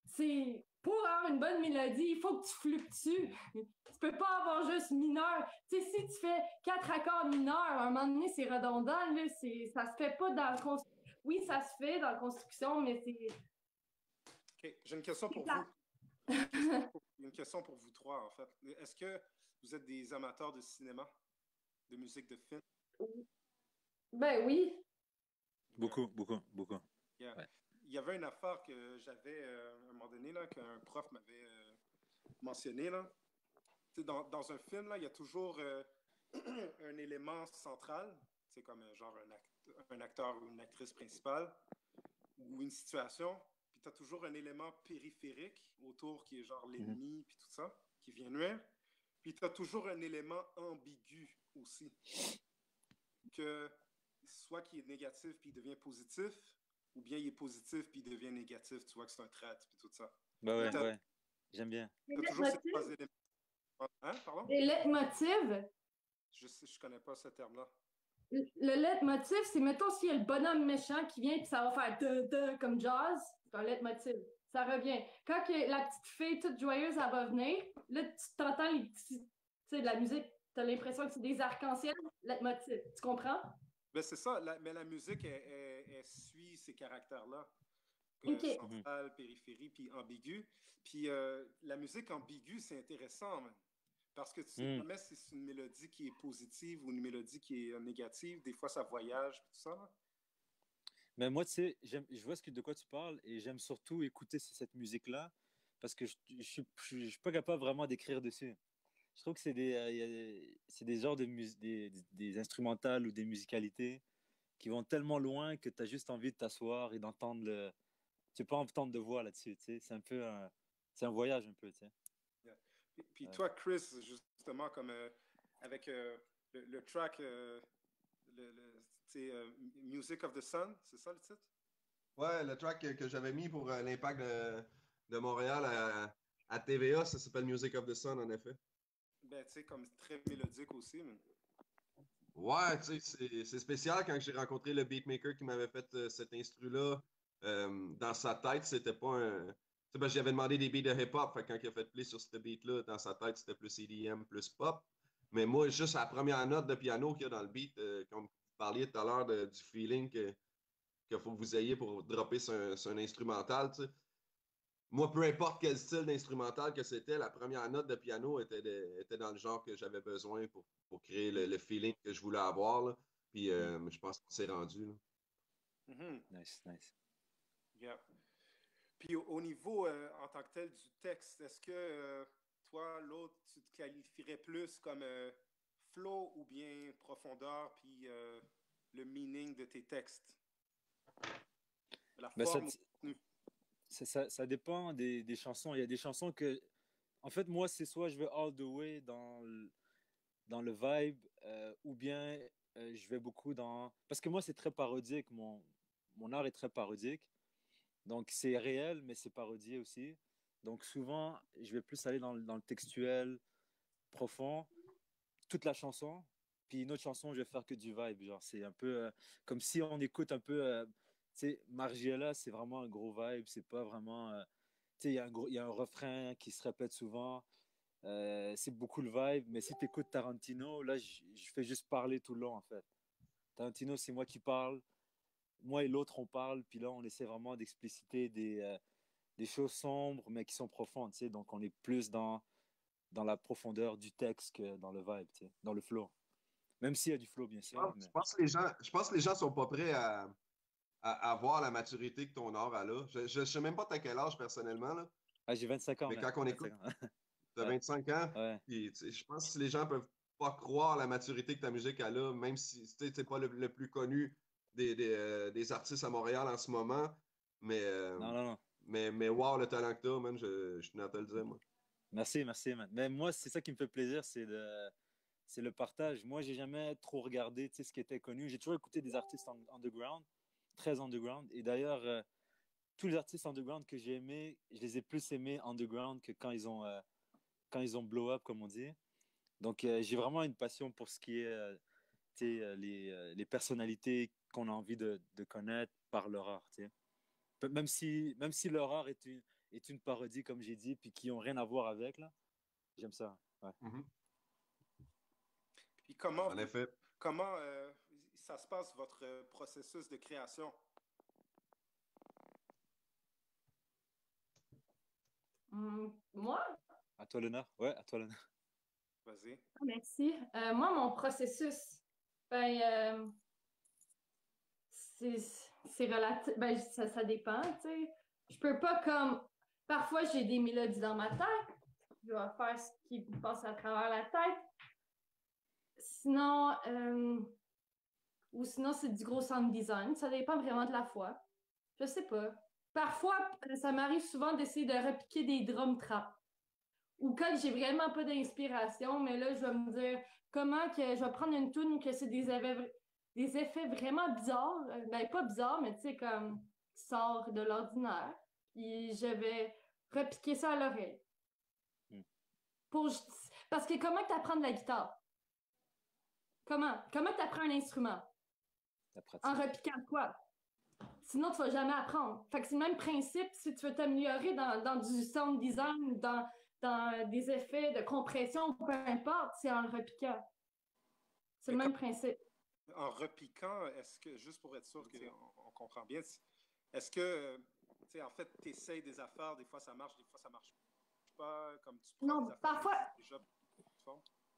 c'est, pour avoir une bonne mélodie, il faut que tu fluctues. Tu peux pas avoir juste mineur. Tu sais, si tu fais 4 accords mineurs, à un moment donné, c'est redondant, là, ça se fait pas dans le oui, ça se fait dans la construction, mais c'est... OK, j'ai une question pour vous. Une question pour vous trois, en fait. Est-ce que vous êtes des amateurs de cinéma, de musique de film? Ben oui. Beaucoup. Yeah. Ouais. Il y avait une affaire que j'avais à un moment donné, là, qu'un prof m'avait mentionné. Là. Dans un film, là, il y a toujours un élément central. C'est comme genre un acteur ou une actrice principale ou une situation. Puis tu as toujours un élément périphérique autour qui est genre l'ennemi puis tout ça, qui vient nuire. Puis tu as toujours un élément ambigu aussi. Que soit qui est négatif puis il devient positif, ou bien il est positif puis il devient négatif. Tu vois que c'est un trait puis tout ça. Ben ouais. J'aime bien. Tu as toujours ces trois éléments. Hein, pardon? Les leitmotivs. Je connais pas ce terme-là. Le leitmotiv, c'est, mettons, s'il y a le bonhomme méchant qui vient puis ça va faire de comme jazz, c'est un leitmotiv. Ça revient. Quand la petite fille toute joyeuse, elle va venir, là, tu t'entends les petits, tu sais, de la musique, tu as l'impression que c'est des arcs-en-ciel, leitmotiv. Tu comprends? Ben c'est ça, mais la musique, elle suit ces caractères-là. Okay. Central, périphérie, puis ambigu. Puis la musique ambiguë, c'est intéressant, man. Parce que tu sais jamais si c'est une mélodie qui est positive ou une mélodie qui est négative. Des fois, ça voyage, tout ça. Mais moi, tu sais, je vois de quoi tu parles et j'aime surtout écouter cette musique-là parce que je suis pas capable vraiment d'écrire dessus. Je trouve que c'est des genres des instrumentales ou des musicalités qui vont tellement loin que tu as juste envie de t'asseoir et d'entendre le... Tu n'as pas entendre de voix là-dessus, tu sais. C'est un peu c'est un voyage un peu, tu sais. Yeah. Puis toi, Chris, justement, comme avec le track Music of the Sun, c'est ça le titre? Ouais, le track que j'avais mis pour l'Impact de Montréal à TVA, ça s'appelle Music of the Sun, en effet. Ben, tu sais, comme très mélodique aussi. Mais... Ouais, tu sais, c'est spécial quand j'ai rencontré le beatmaker qui m'avait fait cet instru-là. Dans sa tête, c'était pas un... Tu sais, j'avais demandé des beats de hip-hop, fait quand il a fait play sur ce beat-là, dans sa tête, c'était plus EDM, plus pop. Mais moi, juste la première note de piano qu'il y a dans le beat, comme vous parliez tout à l'heure du feeling qu'il faut que vous ayez pour dropper sur un instrumental, tu sais. Moi, peu importe quel style d'instrumental que c'était, la première note de piano était dans le genre que j'avais besoin pour créer le feeling que je voulais avoir. Là. Puis je pense qu'on s'est rendu. Là. Nice. Yeah. Puis au niveau, en tant que tel, du texte, est-ce que toi, l'autre, tu te qualifierais plus comme flow ou bien profondeur, puis le meaning de tes textes? La forme ou le contenu? Ça dépend des chansons. Il y a des chansons que... En fait, moi, c'est soit je vais all the way dans le vibe, ou bien je vais beaucoup dans... Parce que moi, c'est très parodique. Mon art est très parodique. Donc, c'est réel, mais c'est parodié aussi. Donc, souvent, je vais plus aller dans le textuel profond, toute la chanson. Puis une autre chanson, je vais faire que du vibe. Genre, c'est un peu comme si on écoute un peu... tu sais, Margiela, c'est vraiment un gros vibe. C'est pas vraiment... tu sais, il y a un refrain qui se répète souvent. C'est beaucoup le vibe. Mais si tu écoutes Tarantino, là, je fais juste parler tout le long, en fait. Tarantino, c'est moi qui parle. Moi et l'autre, on parle. Puis là, on essaie vraiment d'expliciter des choses sombres, mais qui sont profondes, tu sais. Donc, on est plus dans la profondeur du texte que dans le vibe, tu sais, dans le flow. Même s'il y a du flow, bien sûr. Mais... Je pense que les gens sont pas prêts à voir la maturité que ton art a là. Je ne sais même pas t'as quel âge personnellement, là. Ah, j'ai 25 ans. Mais quand on écoute, tu as 25 ans, ouais. Puis, je pense que les gens peuvent pas croire la maturité que ta musique a là, même si tu n'es pas le plus connu des artistes à Montréal en ce moment. Mais, non. Mais wow, le talent que tu as, man, je tenais à te le dire, moi. Merci, man. Mais moi, c'est ça qui me fait plaisir, c'est le partage. Moi, j'ai jamais trop regardé, tu sais, ce qui était connu. J'ai toujours écouté des artistes underground, très underground. Et d'ailleurs, tous les artistes underground que j'ai aimés, je les ai plus aimés underground que quand ils ont blow up, comme on dit. Donc, j'ai vraiment une passion pour ce qui est, tu sais, les personnalités qu'on a envie de connaître par leur art, tu sais. Même si leur art est une parodie, comme j'ai dit, puis qui n'ont rien à voir avec, là, j'aime ça. Ouais. Mm-hmm. Puis comment, en effet. Comment ça se passe, votre processus de création? Moi? À toi l'honneur. Ouais, à toi l'honneur. Vas-y. Merci. Moi, mon processus, c'est relatif. Ça dépend, tu sais. Je peux pas comme... Parfois, j'ai des mélodies dans ma tête. Je vais faire ce qui me passe à travers la tête. Sinon, ou sinon, c'est du gros sound design. Ça dépend vraiment de la fois. Je sais pas. Parfois, ça m'arrive souvent d'essayer de repiquer des drum trap. Ou quand j'ai vraiment pas d'inspiration, mais là, je vais me dire comment que je vais prendre une tune que c'est des effets vraiment bizarres. Ben, pas bizarres, mais tu sais, comme qui sort de l'ordinaire. Puis je vais repiquer ça à l'oreille. Parce que comment tu apprends de la guitare? Comment tu apprends un instrument? En repiquant quoi? Sinon, tu vas jamais apprendre. Fait que c'est le même principe si tu veux t'améliorer dans du sound design, dans des effets de compression, peu importe, c'est en le repiquant. C'est le même principe. En repiquant, est-ce que, juste pour être sûr qu'on comprend bien, est-ce que, tu sais, en fait, tu essayes des affaires, des fois ça marche, des fois ça marche pas, comme tu prends non, des affaires parfois... déjà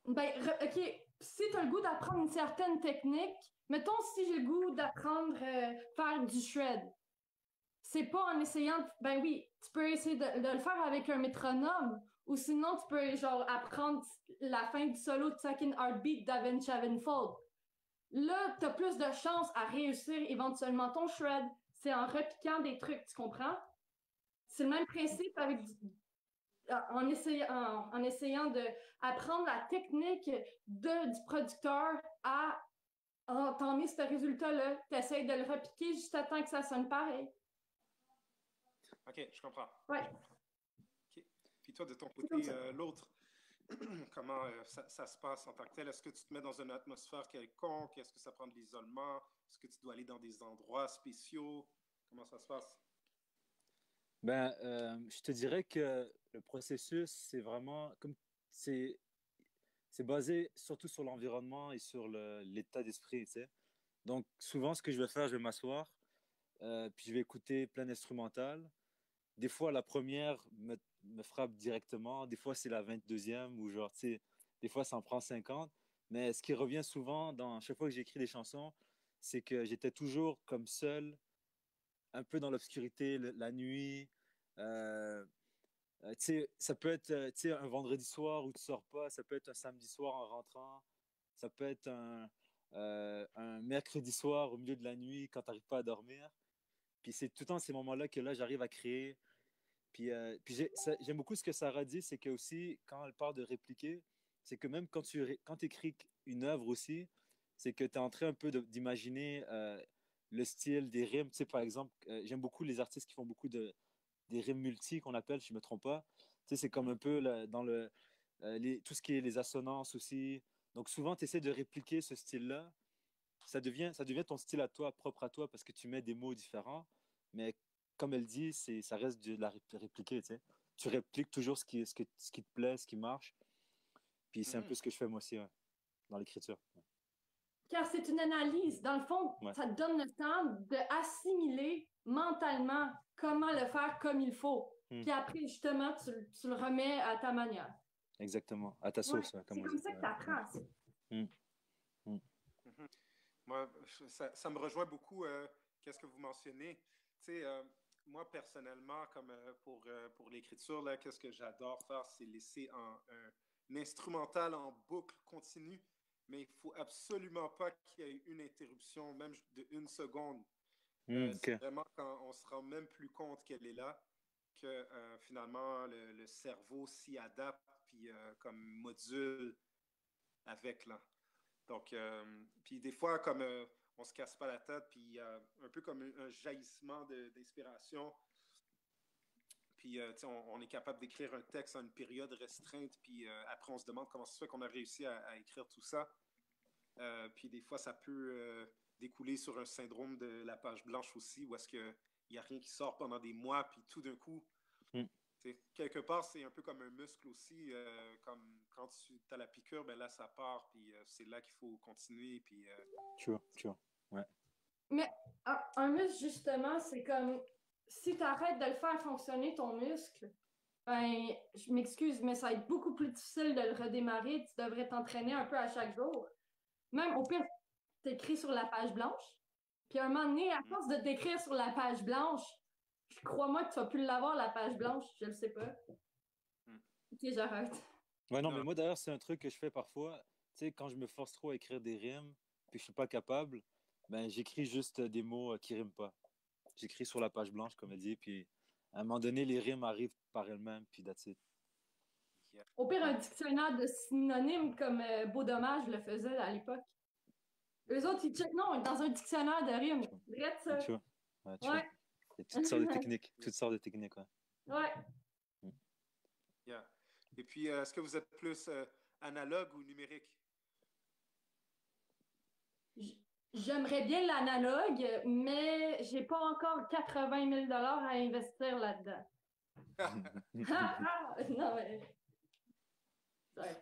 ben, OK, si tu as le goût d'apprendre une certaine technique, mettons si j'ai le goût d'apprendre faire du shred, c'est pas en essayant, ben oui, tu peux essayer de le faire avec un métronome, ou sinon tu peux genre apprendre la fin du solo de Second Heartbeat d'Avenged Sevenfold. Là, tu as plus de chances à réussir éventuellement ton shred, c'est en repiquant des trucs, tu comprends? C'est le même principe avec en essayant d'apprendre la technique du producteur à entamer ce résultat-là. Tu essaies de le repiquer juste à temps que ça sonne pareil. OK, je comprends. Ouais. Okay. Puis toi, de ton côté, l'autre, comment ça se passe en tant que tel? Est-ce que tu te mets dans une atmosphère quelconque? Est-ce que ça prend de l'isolement? Est-ce que tu dois aller dans des endroits spéciaux? Comment ça se passe? Ben, je te dirais que le processus, c'est vraiment comme c'est basé surtout sur l'environnement et sur l'état d'esprit, tu sais. Donc, souvent, ce que je vais faire, je vais m'asseoir, puis je vais écouter plein d'instrumentales. Des fois, la première me frappe directement. Des fois, c'est la 22e ou genre, tu sais, des fois, ça en prend 50. Mais ce qui revient souvent dans chaque fois que j'écris des chansons, c'est que j'étais toujours comme seul, un peu dans l'obscurité, la nuit, Ça peut être un vendredi soir où tu sors pas, ça peut être un samedi soir en rentrant, ça peut être un mercredi soir au milieu de la nuit quand tu n'arrives pas à dormir. Puis c'est tout le temps ces moments-là que là, j'arrive à créer. Puis j'aime beaucoup ce que Sarah dit, c'est que aussi, quand elle parle de répliquer, c'est que même quand tu écris une œuvre aussi, c'est que tu es en train un peu d'imaginer le style des rimes. Tu sais, par exemple, j'aime beaucoup les artistes qui font beaucoup des rimes multi qu'on appelle, si je ne me trompe pas. Tu sais, c'est comme un peu dans tout ce qui est les assonances aussi. Donc souvent, tu essaies de répliquer ce style-là. Ça devient ton style à toi, propre à toi, parce que tu mets des mots différents. Mais comme elle dit, ça reste de la répliquer, tu sais. Tu répliques toujours ce qui te plaît, ce qui marche. Puis c'est un peu ce que je fais moi aussi, ouais, dans l'écriture. Ouais. Car c'est une analyse. Dans le fond, ça te donne le temps d'assimiler mentalement comment le faire comme il faut. Puis après, justement, tu le remets à ta manière. Exactement, à ta sauce. Ouais, c'est comme ça que tu apprends. Moi, ça me rejoint beaucoup qu'est-ce que vous mentionnez. Tu sais, moi, personnellement, comme pour l'écriture, là, qu'est-ce que j'adore faire, c'est laisser un instrumental en boucle continue, mais il ne faut absolument pas qu'il y ait une interruption, même de 1 seconde. C'est vraiment quand on se rend même plus compte qu'elle est là, que finalement, le cerveau s'y adapte, puis comme module avec, là. Donc, puis des fois, comme on se casse pas la tête, puis un peu comme un jaillissement d'inspiration. Puis, on est capable d'écrire un texte en une période restreinte, puis après, on se demande comment ça se fait qu'on a réussi à écrire tout ça. Puis des fois, ça peut découler sur un syndrome de la page blanche aussi, où est-ce qu'il n'y a rien qui sort pendant des mois, puis tout d'un coup, quelque part, c'est un peu comme un muscle aussi. Comme quand tu as la piqûre, ben là, ça part, puis c'est là qu'il faut continuer. Puis, Tu vois, ouais. Mais un muscle, justement, c'est comme si tu arrêtes de le faire fonctionner, ton muscle, ben, je m'excuse, mais ça va être beaucoup plus difficile de le redémarrer. Tu devrais t'entraîner un peu à chaque jour. Même au pire, t'écris sur la page blanche. Puis à un moment donné, à force de t'écrire sur la page blanche, crois-moi que tu vas plus l'avoir, la page blanche. Je le sais pas. Ok, j'arrête. Ouais, non, mais moi, d'ailleurs, c'est un truc que je fais parfois. Tu sais, quand je me force trop à écrire des rimes, puis que je suis pas capable, ben, j'écris juste des mots qui riment pas. J'écris sur la page blanche, comme elle dit, puis à un moment donné, les rimes arrivent par elles-mêmes, puis that's it. Au pire, un dictionnaire de synonymes comme Beau Dommage le faisait à l'époque. Eux autres, ils checkent, non, dans un dictionnaire de rimes. Drette ça. Tu vois. Ouais, tu vois. Il y a toutes sortes de techniques. Toutes sortes de techniques, ouais. Ouais. Yeah. Et puis, est-ce que vous êtes plus analogue ou numérique? J'aimerais bien l'analogue, mais j'ai pas encore 80 000 $ à investir là-dedans. Non, mais... Ouais.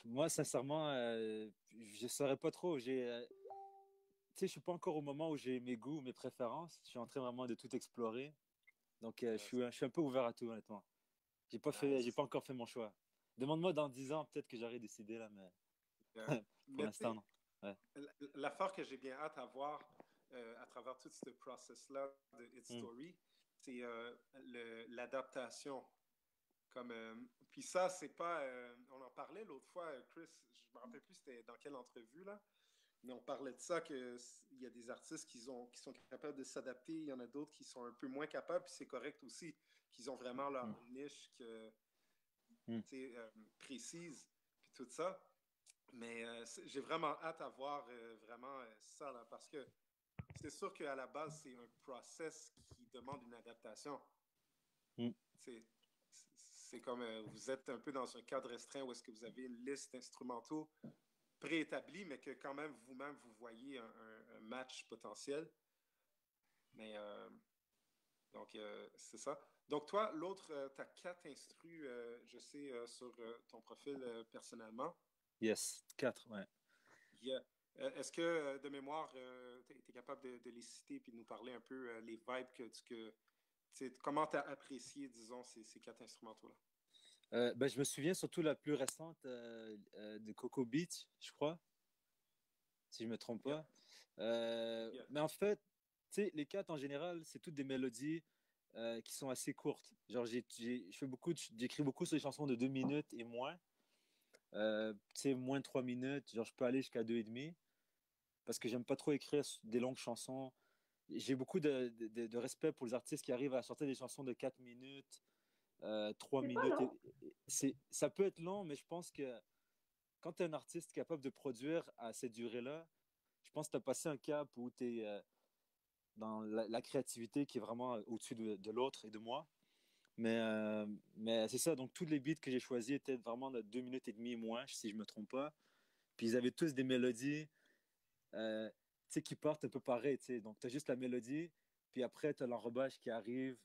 Moi, sincèrement, je ne saurais pas trop. Tu sais, je suis pas encore au moment où j'ai mes goûts, mes préférences. Je suis en train vraiment de tout explorer. Donc, je suis un peu ouvert à tout, honnêtement. J'ai pas encore fait mon choix. Demande-moi dans 10 ans, peut-être que j'aurai décidé là, mais pour l'instant, non. Ouais. L'affaire que j'ai bien hâte à voir à travers tout ce process-là de It's Story, c'est l'adaptation. Puis ça, c'est pas... on en parlait l'autre fois, Chris, je me rappelle plus c'était dans quelle entrevue, là, mais on parlait de ça, qu'il y a des artistes qui sont capables de s'adapter, il y en a d'autres qui sont un peu moins capables, puis c'est correct aussi, qu'ils ont vraiment leur niche précise, puis tout ça. Mais j'ai vraiment hâte à voir vraiment ça, là, parce que c'est sûr qu'à la base, c'est un process qui demande une adaptation. C'est comme vous êtes un peu dans un cadre restreint où est-ce que vous avez une liste d'instrumentaux préétablie, mais que quand même vous-même, vous voyez un match potentiel. Mais donc, c'est ça. Donc, toi, l'autre, tu as 4 instrus, je sais, sur ton profil personnellement. Yes, 4, ouais. Yeah. Est-ce que, de mémoire, tu es capable de les citer et de nous parler un peu les vibes comment tu as apprécié, disons, ces 4 instrumentaux-là? Ben, je me souviens surtout la plus récente de Coco Beach, je crois, si je ne me trompe pas. Mais en fait, tu sais, les 4 en général, c'est toutes des mélodies qui sont assez courtes. Genre, j'écris beaucoup sur des chansons de 2 minutes et moins. Tu sais, moins de 3 minutes. Genre, je peux aller jusqu'à 2,5 parce que j'aime pas trop écrire des longues chansons. J'ai beaucoup de respect pour les artistes qui arrivent à sortir des chansons de 4 minutes, 3 minutes. Ça peut être long, mais je pense que quand tu es un artiste capable de produire à cette durée-là, je pense que tu as passé un cap où tu es dans la créativité qui est vraiment au-dessus de l'autre et de moi. Mais c'est ça, donc tous les beats que j'ai choisis étaient vraiment de 2 minutes et demie moins, si je ne me trompe pas. Puis ils avaient tous des mélodies qui partent un peu pareil. Donc tu as juste la mélodie, puis après tu as l'enrobage qui arrive.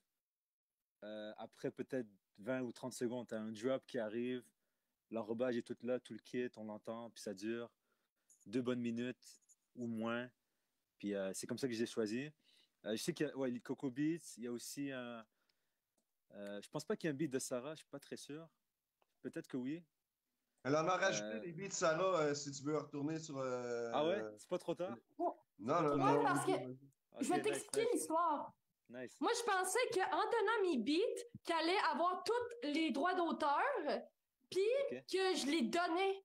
Après peut-être 20 ou 30 secondes, tu as un drop qui arrive. L'enrobage est tout là, tout le kit, on l'entend, puis ça dure 2 bonnes minutes ou moins. Puis c'est comme ça que je les ai choisis. Je sais qu'il y a les Coco Beats, il y a aussi un... je pense pas qu'il y ait un beat de Sarah, je suis pas très sûr. Peut-être que oui. Elle en a rajouté des beats, Sarah, si tu veux retourner sur... Ah ouais? C'est pas trop tard? Non. Parce que je vais t'expliquer l'histoire. Nice. Moi, je pensais qu'en donnant mes beats, qu'elle allait avoir tous les droits d'auteur, puis que je les donnais.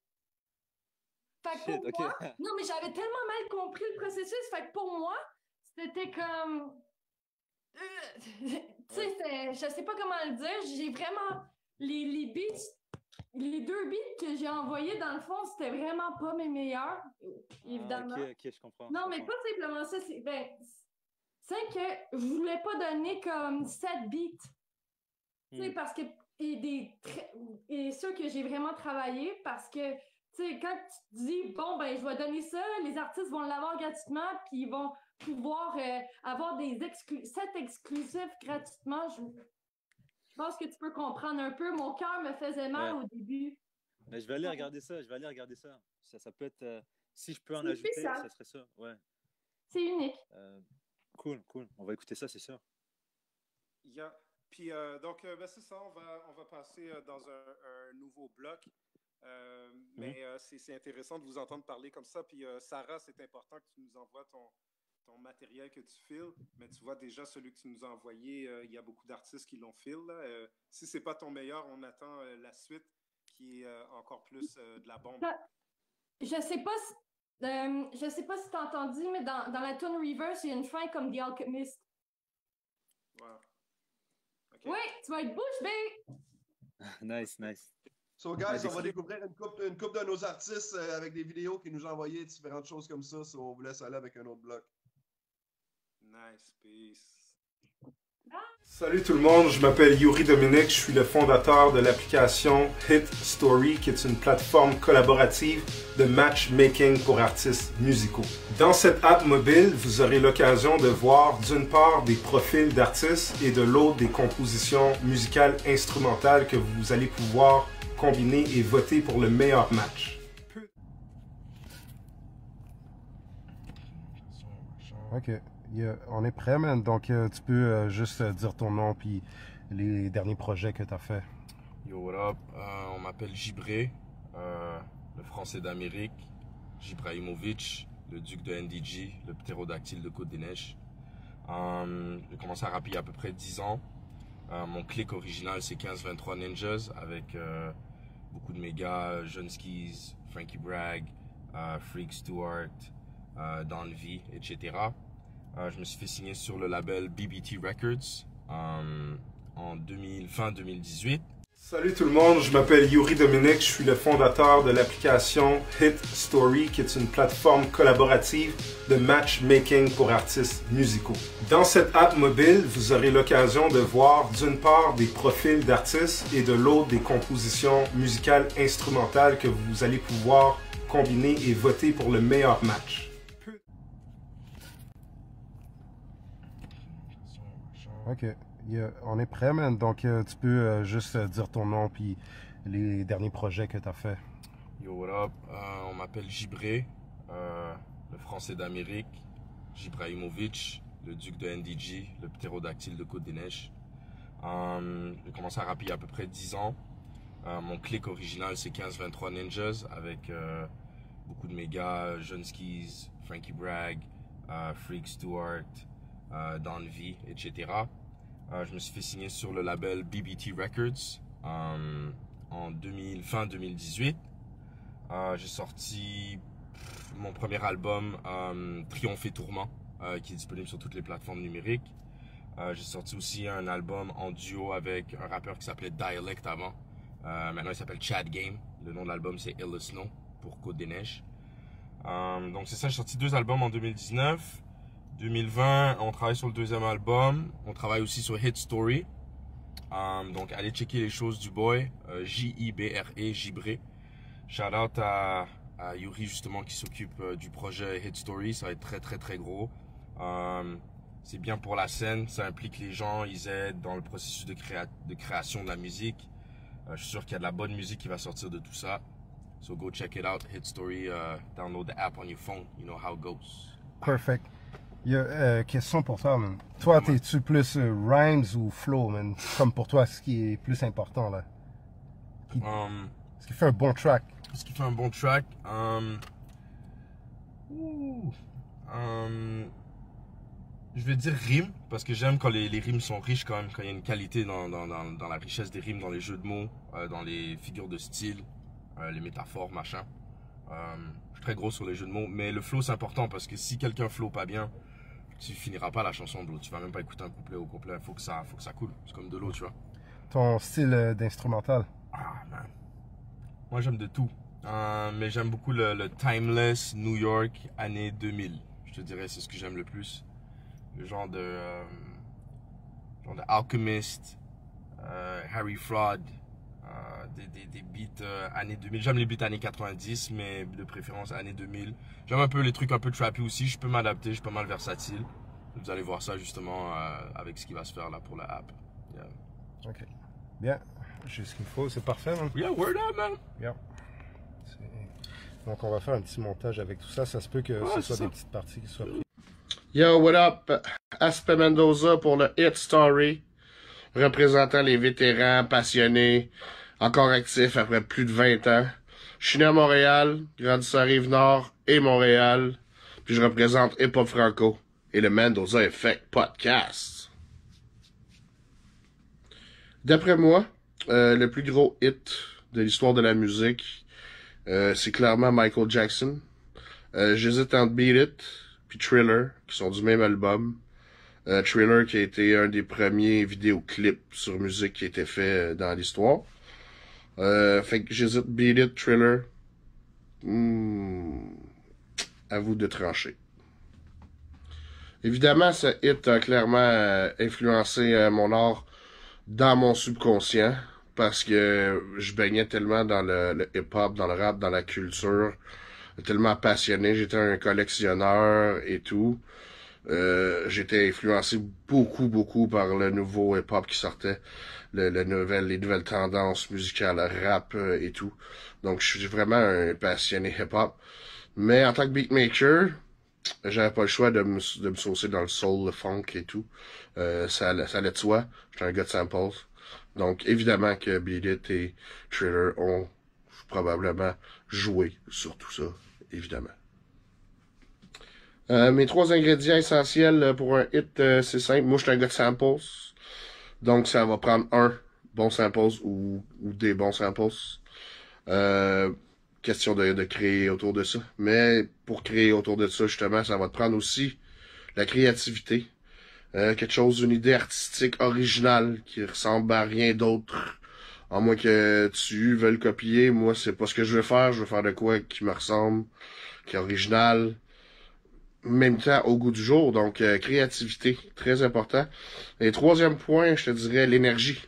Fait que pour moi... Non, mais j'avais tellement mal compris le processus, fait que pour moi, c'était comme... tu sais, je sais pas comment le dire, j'ai vraiment... Les beats, les 2 beats que j'ai envoyés, dans le fond, c'était vraiment pas mes meilleurs, évidemment. Ok, je comprends. Non, mais pas simplement ça, c'est que je voulais pas donner comme 7 beats. Tu sais, parce que... Et ceux que j'ai vraiment travaillé, parce que, tu sais, quand tu dis, bon, ben, je vais donner ça, les artistes vont l'avoir gratuitement, puis ils vont pouvoir avoir des sets exclusifs gratuitement. Je pense que tu peux comprendre un peu. Mon cœur me faisait mal au début. Mais je vais aller regarder ça. Ça peut être... si je peux en ajouter, ça serait ça. Ouais. C'est unique. Cool. On va écouter ça, c'est sûr. Puis, donc, c'est ça. On va passer dans un nouveau bloc. Mais c'est intéressant de vous entendre parler comme ça. Puis, Sarah, c'est important que tu nous envoies ton matériel que tu files. Mais tu vois déjà celui que tu nous as envoyé, il y a beaucoup d'artistes qui l'ont filé. Si c'est pas ton meilleur, on attend la suite qui est encore plus de la bombe. Je sais pas si tu as entendu, mais dans la tune Reverse, il y a une fin comme The Alchemist. Wow. Okay. Oui, tu vas être bouche bée. Nice. So, guys, on va découvrir une couple de nos artistes avec des vidéos qui nous ont envoyé différentes choses comme ça. So, on vous laisse aller avec un autre bloc. Nice, peace. Salut tout le monde, je m'appelle Yuri Dominique, je suis le fondateur de l'application Hit Story, qui est une plateforme collaborative de matchmaking pour artistes musicaux. Dans cette app mobile, vous aurez l'occasion de voir d'une part des profils d'artistes et de l'autre des compositions musicales instrumentales que vous allez pouvoir combiner et voter pour le meilleur match. Ok. On est prêt, man. Donc, tu peux juste dire ton nom puis les derniers projets que tu as fait. Yo, what up? On m'appelle Gibré, le français d'Amérique. Gibrahimovic, le duc de NDG, le ptérodactyle de Côte-des-Neiges. J'ai commencé à rapper il y a à peu près 10 ans. Mon clic original, c'est 1523 Ninjas avec beaucoup de mes gars, John Skis, Frankie Bragg, Freak Stewart, Don V, etc. Je me suis fait signer sur le label BBT Records en fin 2018. Salut tout le monde, je m'appelle Yuri Dominique, je suis le fondateur de l'application Hit Story, qui est une plateforme collaborative de matchmaking pour artistes musicaux. Dans cette app mobile, vous aurez l'occasion de voir d'une part des profils d'artistes et de l'autre des compositions musicales instrumentales que vous allez pouvoir combiner et voter pour le meilleur match. Ok. On est prêt, man. Donc, tu peux juste dire ton nom puis les derniers projets que tu as fait. Yo, what up? On m'appelle Gibré, le français d'Amérique. Gibrahimovic, le duc de NDG, le ptérodactyle de Côte-des-Neiges. J'ai commencé à rapper il y a à peu près 10 ans. Mon clic original, c'est 1523 Ninjas avec beaucoup de mes gars, John Skis, Frankie Bragg, Freak Stewart, Don V, etc. Je me suis fait signer sur le label BBT Records fin 2018. J'ai sorti mon premier album, Triomphe et Tourment, qui est disponible sur toutes les plateformes numériques. J'ai sorti aussi un album en duo avec un rappeur qui s'appelait Dialect avant. Maintenant, il s'appelle Chad Game. Le nom de l'album, c'est Ill Snow pour Côte-des-Neiges. Donc, c'est ça, j'ai sorti 2 albums en 2019. 2020, on travaille sur le 2e album. On travaille aussi sur Hit Story. Donc, allez checker les choses du boy. J-I-B-R-E, Gibré. Shout out à Yuri, justement, qui s'occupe du projet Hit Story. Ça va être très, très, très gros. C'est bien pour la scène. Ça implique les gens. Ils aident dans le processus de création de la musique. Je suis sûr qu'il y a de la bonne musique qui va sortir de tout ça. So go check it out. Hit Story, download the app on your phone. You know how it goes. Perfect. Il y a question pour toi, man. Toi, t'es-tu plus rhymes ou flow, man? Comme pour toi, ce qui est plus important, là. Ce qui fait un bon track. Ce qui fait un bon track. Je vais dire rime, parce que j'aime quand les rimes sont riches quand même, quand il y a une qualité dans la richesse des rimes, dans les jeux de mots, dans les figures de style, les métaphores, machin. Je suis très gros sur les jeux de mots, mais le flow c'est important parce que si quelqu'un flow pas bien, tu finiras pas la chanson, bro. Tu vas même pas écouter un couplet au complet, faut que ça coule. C'est comme de l'eau, tu vois. Ton style d'instrumental? Ah, man. Moi j'aime de tout, mais j'aime beaucoup le Timeless New York année 2000. Je te dirais, c'est ce que j'aime le plus. Le genre de Alchemist, Harry Fraud, des beats années 2000. J'aime les beats années 90, mais de préférence années 2000. J'aime un peu les trucs un peu trappy aussi. Je peux m'adapter, je suis pas mal versatile. Vous allez voir ça justement avec ce qui va se faire là pour la app. Yeah. Ok. Bien. J'ai ce qu'il faut, c'est parfait, man. Yeah, word up, man. Yeah. Donc on va faire un petit montage avec tout ça. Ça se peut que ce soit des petites parties qui soient prises. Yo, what up? Aspe Mendoza pour le Hit Story, représentant les vétérans passionnés, encore actifs après plus de 20 ans. Je suis né à Montréal, grandi à Rive-Nord et Montréal, puis je représente Hip Hop Franco et le Mendoza Effect Podcast. D'après moi, le plus gros hit de l'histoire de la musique, c'est clairement Michael Jackson. J'hésite entre Beat It puis Thriller, qui sont du même album. Thriller qui a été un des premiers vidéoclips sur musique qui a été fait dans l'histoire. Fait que j'hésite Beat It, Thriller. À vous de trancher. Évidemment, ce hit a clairement influencé mon art dans mon subconscient, parce que je baignais tellement dans le hip-hop, dans le rap, dans la culture, tellement passionné, j'étais un collectionneur et tout. J'étais influencé beaucoup par le nouveau hip-hop qui sortait, les nouvelles tendances musicales, rap et tout. Donc je suis vraiment un passionné hip-hop. Mais en tant que beatmaker, j'avais pas le choix de me saucer dans le soul, le funk et tout. Ça allait de soi. J'étais un gars de samples. Donc évidemment que Beat It et Thriller ont probablement joué sur tout ça, évidemment. Mes 3 ingrédients essentiels pour un hit, c'est simple. Moi, je suis un gars de samples. Donc, ça va prendre un bon samples ou des bons samples. Question de créer autour de ça. Mais pour créer autour de ça, justement, ça va te prendre aussi la créativité. Quelque chose, une idée artistique originale qui ressemble à rien d'autre. À moins que tu veuilles copier. Moi, c'est pas ce que je veux faire. Je veux faire de quoi qui me ressemble, qui est original. Même temps, au goût du jour. Donc, créativité, très important. Et 3e point, je te dirais l'énergie.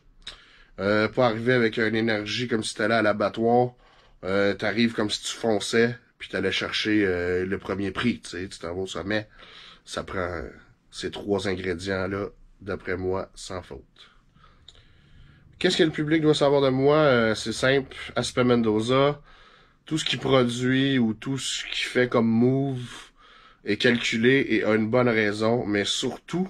Pas arriver avec une énergie comme si t'allais à l'abattoir. T'arrives comme si tu fonçais, puis t'allais chercher le premier prix. Tu t'en vas au sommet. Ça prend ces 3 ingrédients-là, d'après moi, sans faute. Qu'est-ce que le public doit savoir de moi? C'est simple, Aspe Mendoza. Tout ce qu'il produit ou tout ce qu'il fait comme move est calculé et a une bonne raison, mais surtout,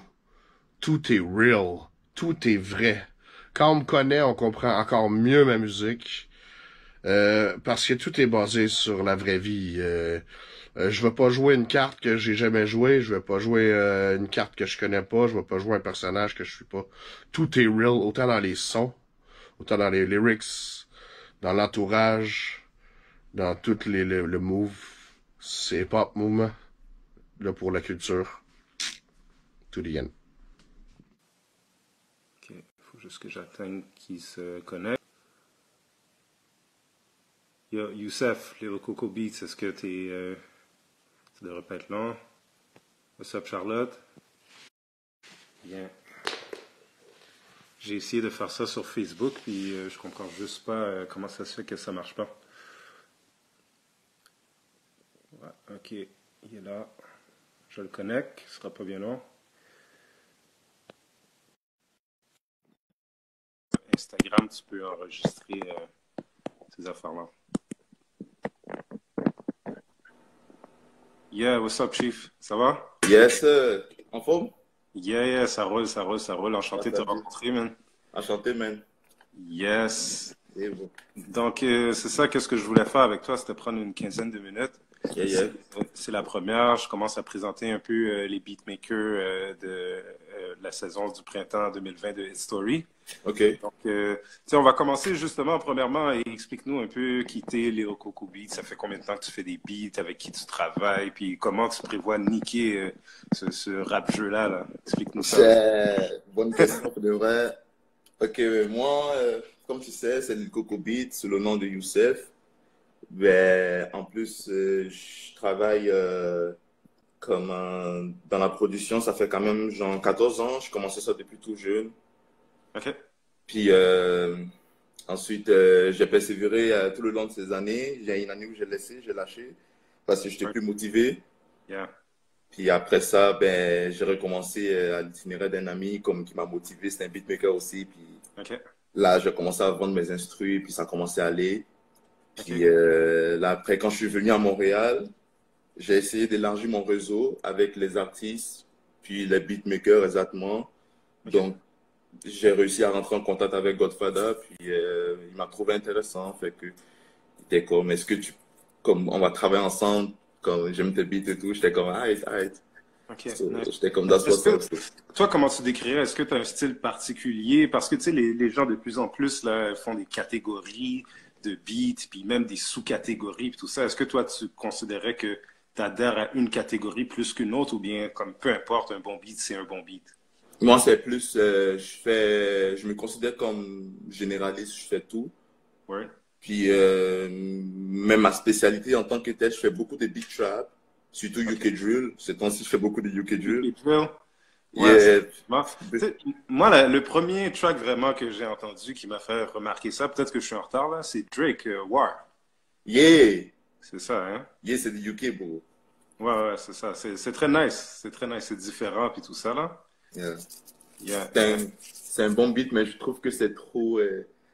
tout est real. Tout est vrai. Quand on me connaît, on comprend encore mieux ma musique. Parce que tout est basé sur la vraie vie. Je vais pas jouer une carte que j'ai jamais jouée, je vais pas jouer une carte que je connais pas, je vais pas jouer un personnage que je suis pas. Tout est real, autant dans les sons, autant dans les lyrics, dans l'entourage, dans tout le move. C'est pop movement, là, pour la culture. To the end. Ok, faut juste que j'atteigne qu'il se connecte. Yo, Youssef, les Rococo Beats, est-ce que t'es... ça devrait pas être long. What's up, Charlotte? Bien. J'ai essayé de faire ça sur Facebook, puis je comprends juste pas comment ça se fait que ça marche pas. Ouais, ok, il est là. Je le connecte, ce sera pas bien long. Instagram, tu peux enregistrer ces affaires-là. Yeah, what's up, Chief? Ça va? Yes, en forme? Yeah, ça roule, ça roule, ça roule. Enchanté de te rencontrer, man. Enchanté, man. Yes. Et bon. Donc, c'est ça, qu'est-ce que je voulais faire avec toi, c'était prendre une quinzaine de minutes. Yeah. C'est la première. Je commence à présenter un peu les beatmakers de la saison du printemps 2020 de Hit Story. OK. Donc, on va commencer justement, premièrement, et explique-nous un peu qui t'es Léo Coco Beats. Ça fait combien de temps que tu fais des beats, avec qui tu travailles, puis comment tu prévois niquer ce rap-jeu-là, là. Explique-nous ça. C'est bonne question, pour de vrai. OK, moi, comme tu sais, c'est Léo Coco Beats, sous le nom de Youssef. Ben, en plus, je travaille dans la production, ça fait quand même genre 14 ans. Je commençais ça depuis tout jeune. OK. Puis ensuite, j'ai persévéré tout le long de ces années. Il y a une année où j'ai lâché, parce que j'étais plus motivé. Yeah. Puis après ça, ben, j'ai recommencé à l'itinéraire d'un ami qui m'a motivé. C'était un beatmaker aussi. Puis OK. là, j'ai commencé à vendre mes instrus, puis ça a commencé à aller. Puis là, après, quand je suis venu à Montréal, j'ai essayé d'élargir mon réseau avec les artistes, puis les beatmakers exactement. OK. Donc, j'ai réussi à rentrer en contact avec Godfather, puis il m'a trouvé intéressant. Fait que, il était comme, est-ce que on va travailler ensemble, comme j'aime tes beats et tout. J'étais comme, arrête. OK. J'étais comme, that's what's up. Toi, comment tu décrirais? Est-ce que tu as un style particulier? Parce que, tu sais, les gens de plus en plus là, font des catégories de beats, puis même des sous-catégories, puis tout ça. Est-ce que toi, tu considérais que tu adhères à une catégorie plus qu'une autre, ou bien, comme peu importe, un bon beat, c'est un bon beat? Moi, c'est plus, je me considère comme généraliste, je fais tout. Ouais. Puis, même ma spécialité en tant que tel, je fais beaucoup de beat trap, surtout UK Drill. Ces temps-ci, je fais beaucoup de UK Drill. UK Drill? Ouais, moi, le premier track vraiment que j'ai entendu qui m'a fait remarquer ça, peut-être que je suis en retard là, c'est Drake, War. Yeah! C'est ça, hein? Yeah, c'est du UK, bro. Ouais, c'est ça. C'est très nice. C'est très nice. C'est différent, puis tout ça, là. Yeah. C'est un bon beat, mais je trouve que c'est trop...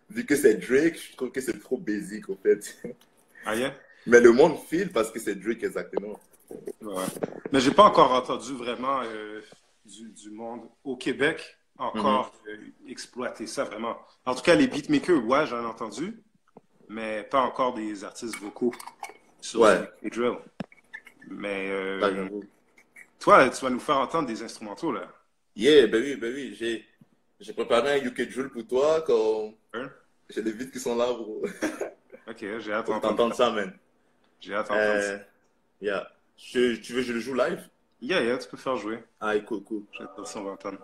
vu que c'est Drake, je trouve que c'est trop basic, en fait. Ah, yeah? Mais le monde file parce que c'est Drake, exactement. Ouais. Mais j'ai pas encore entendu vraiment du monde au Québec encore exploiter ça, vraiment. En tout cas, les beatmakers, ouais, j'en ai entendu, mais pas encore des artistes vocaux sur les drill. Mais toi, tu vas nous faire entendre des instrumentaux, là. Yeah, ben oui. J'ai préparé un UK Drill pour toi. J'ai des beats qui sont là, bro. Ok, j'ai hâte d'entendre ça, man. J'ai hâte d'entendre ça. Yeah. Tu veux que je le joue live? Yeah, tu peux faire jouer. Ah, cool. J'attends si on va entendre.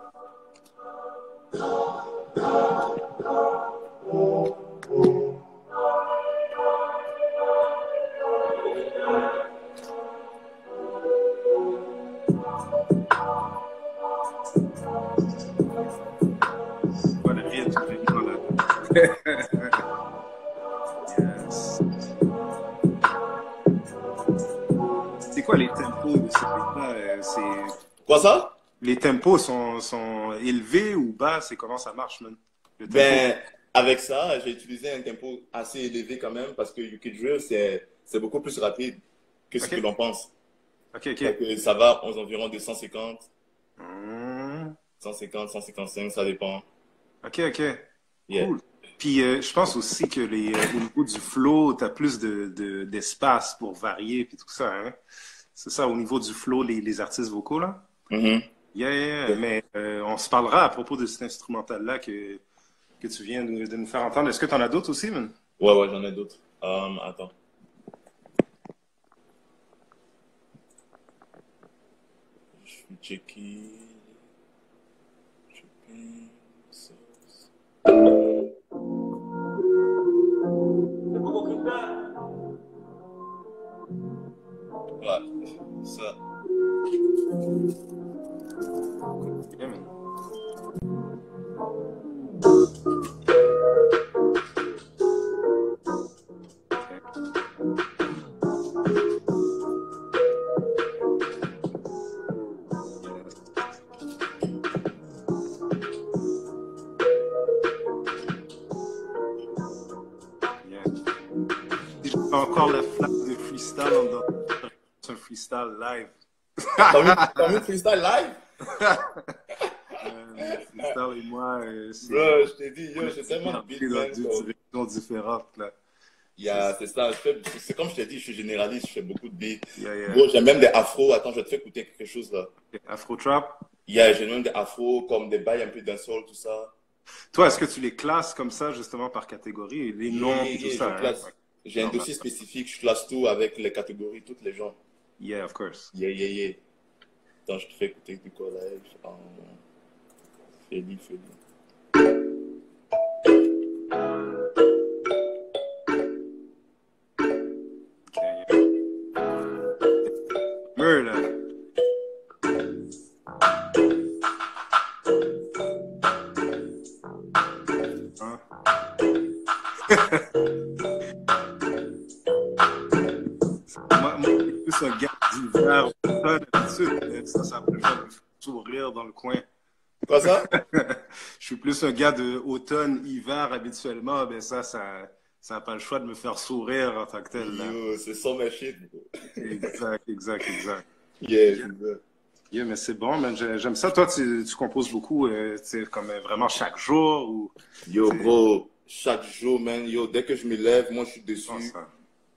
Voilà, rien de Yes. C'est quoi les tempos de ce beat-là? Quoi ça? Les tempos sont élevés ou bas? C'est comment ça marche, man? Ben, avec ça, j'ai utilisé un tempo assez élevé quand même parce que UK Drill, c'est beaucoup plus rapide que ce que l'on pense. Ok. Donc, ça va aux environs de 150. 150, 155, ça dépend. Ok. Yeah. Cool. Puis je pense aussi que au niveau du flow, tu as plus d'espace pour varier puis tout ça. Hein? C'est ça, au niveau du flow, les artistes vocaux, là? Mm-hmm. Yeah. Mais on se parlera à propos de cet instrumental-là que tu viens de nous faire entendre. Est-ce que tu en as d'autres aussi, man? Ouais, j'en ai d'autres. Attends. Je suis checké. Ouais, ça. Yeah, man. Encore la flamme de freestyle en dedans. C'est un freestyle live. T'as vu freestyle live? Freestyle et moi, bro, je t'ai dit, yo, j'ai tellement de beats dans deux directions différentes, là. C'est ça, c'est comme je t'ai dit, je suis généraliste, je fais beaucoup de beats. Yeah. Bro, j'ai même des afros, attends, je vais te faire écouter quelque chose là. Afro trap? J'ai même des afros, comme des bails un peu d'un soul, tout ça. Toi, est-ce que tu les classes comme ça, justement, par catégorie, les noms et tout ça? J'ai un dossier spécifique, je classe tout avec les catégories, toutes les gens. Yeah, of course. Yeah. Attends, je te fais écouter du quoi live. Feli. Murder. Moi, je suis plus un gars d'hiver, d'habitude, ça peut faire me sourire dans le coin. Quoi ça? Je suis plus un gars d'automne, hiver habituellement, ben ça n'a pas le choix de me faire sourire en tant que tel. Yo, c'est sans ma shit. Exact. Yeah, mais c'est bon, man. J'aime ça. Toi, tu composes beaucoup, comme vraiment chaque jour ou... Yo, bro, chaque jour, man. Yo, dès que je me lève, moi, je suis dessus.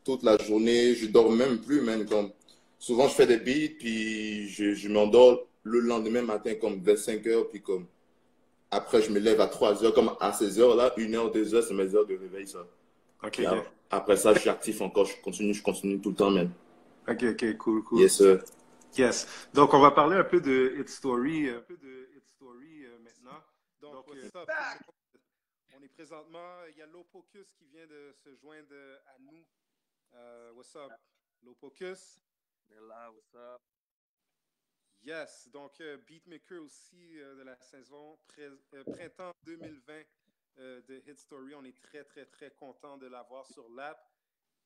Toute la journée, je dors même plus, man. Comme, souvent, je fais des beats, puis je m'endors le lendemain matin, comme vers 5 heures, puis comme, après, je me lève à 3 heures, comme à 16 heures, là, 1 heure, 2 heures, c'est mes heures de réveil, ça. Ok. Après ça, je suis actif encore, je continue tout le temps, man. Ok, cool. Yes, sir. Yes. Donc, on va parler un peu de Hit Story, maintenant. Donc, on est présentement, il y a Lopocus qui vient de se joindre à nous. What's up, Lopocus? Là, what's up? Yes. Donc, beatmaker aussi de la saison printemps 2020 de Hit Story. On est très content de l'avoir sur l'app.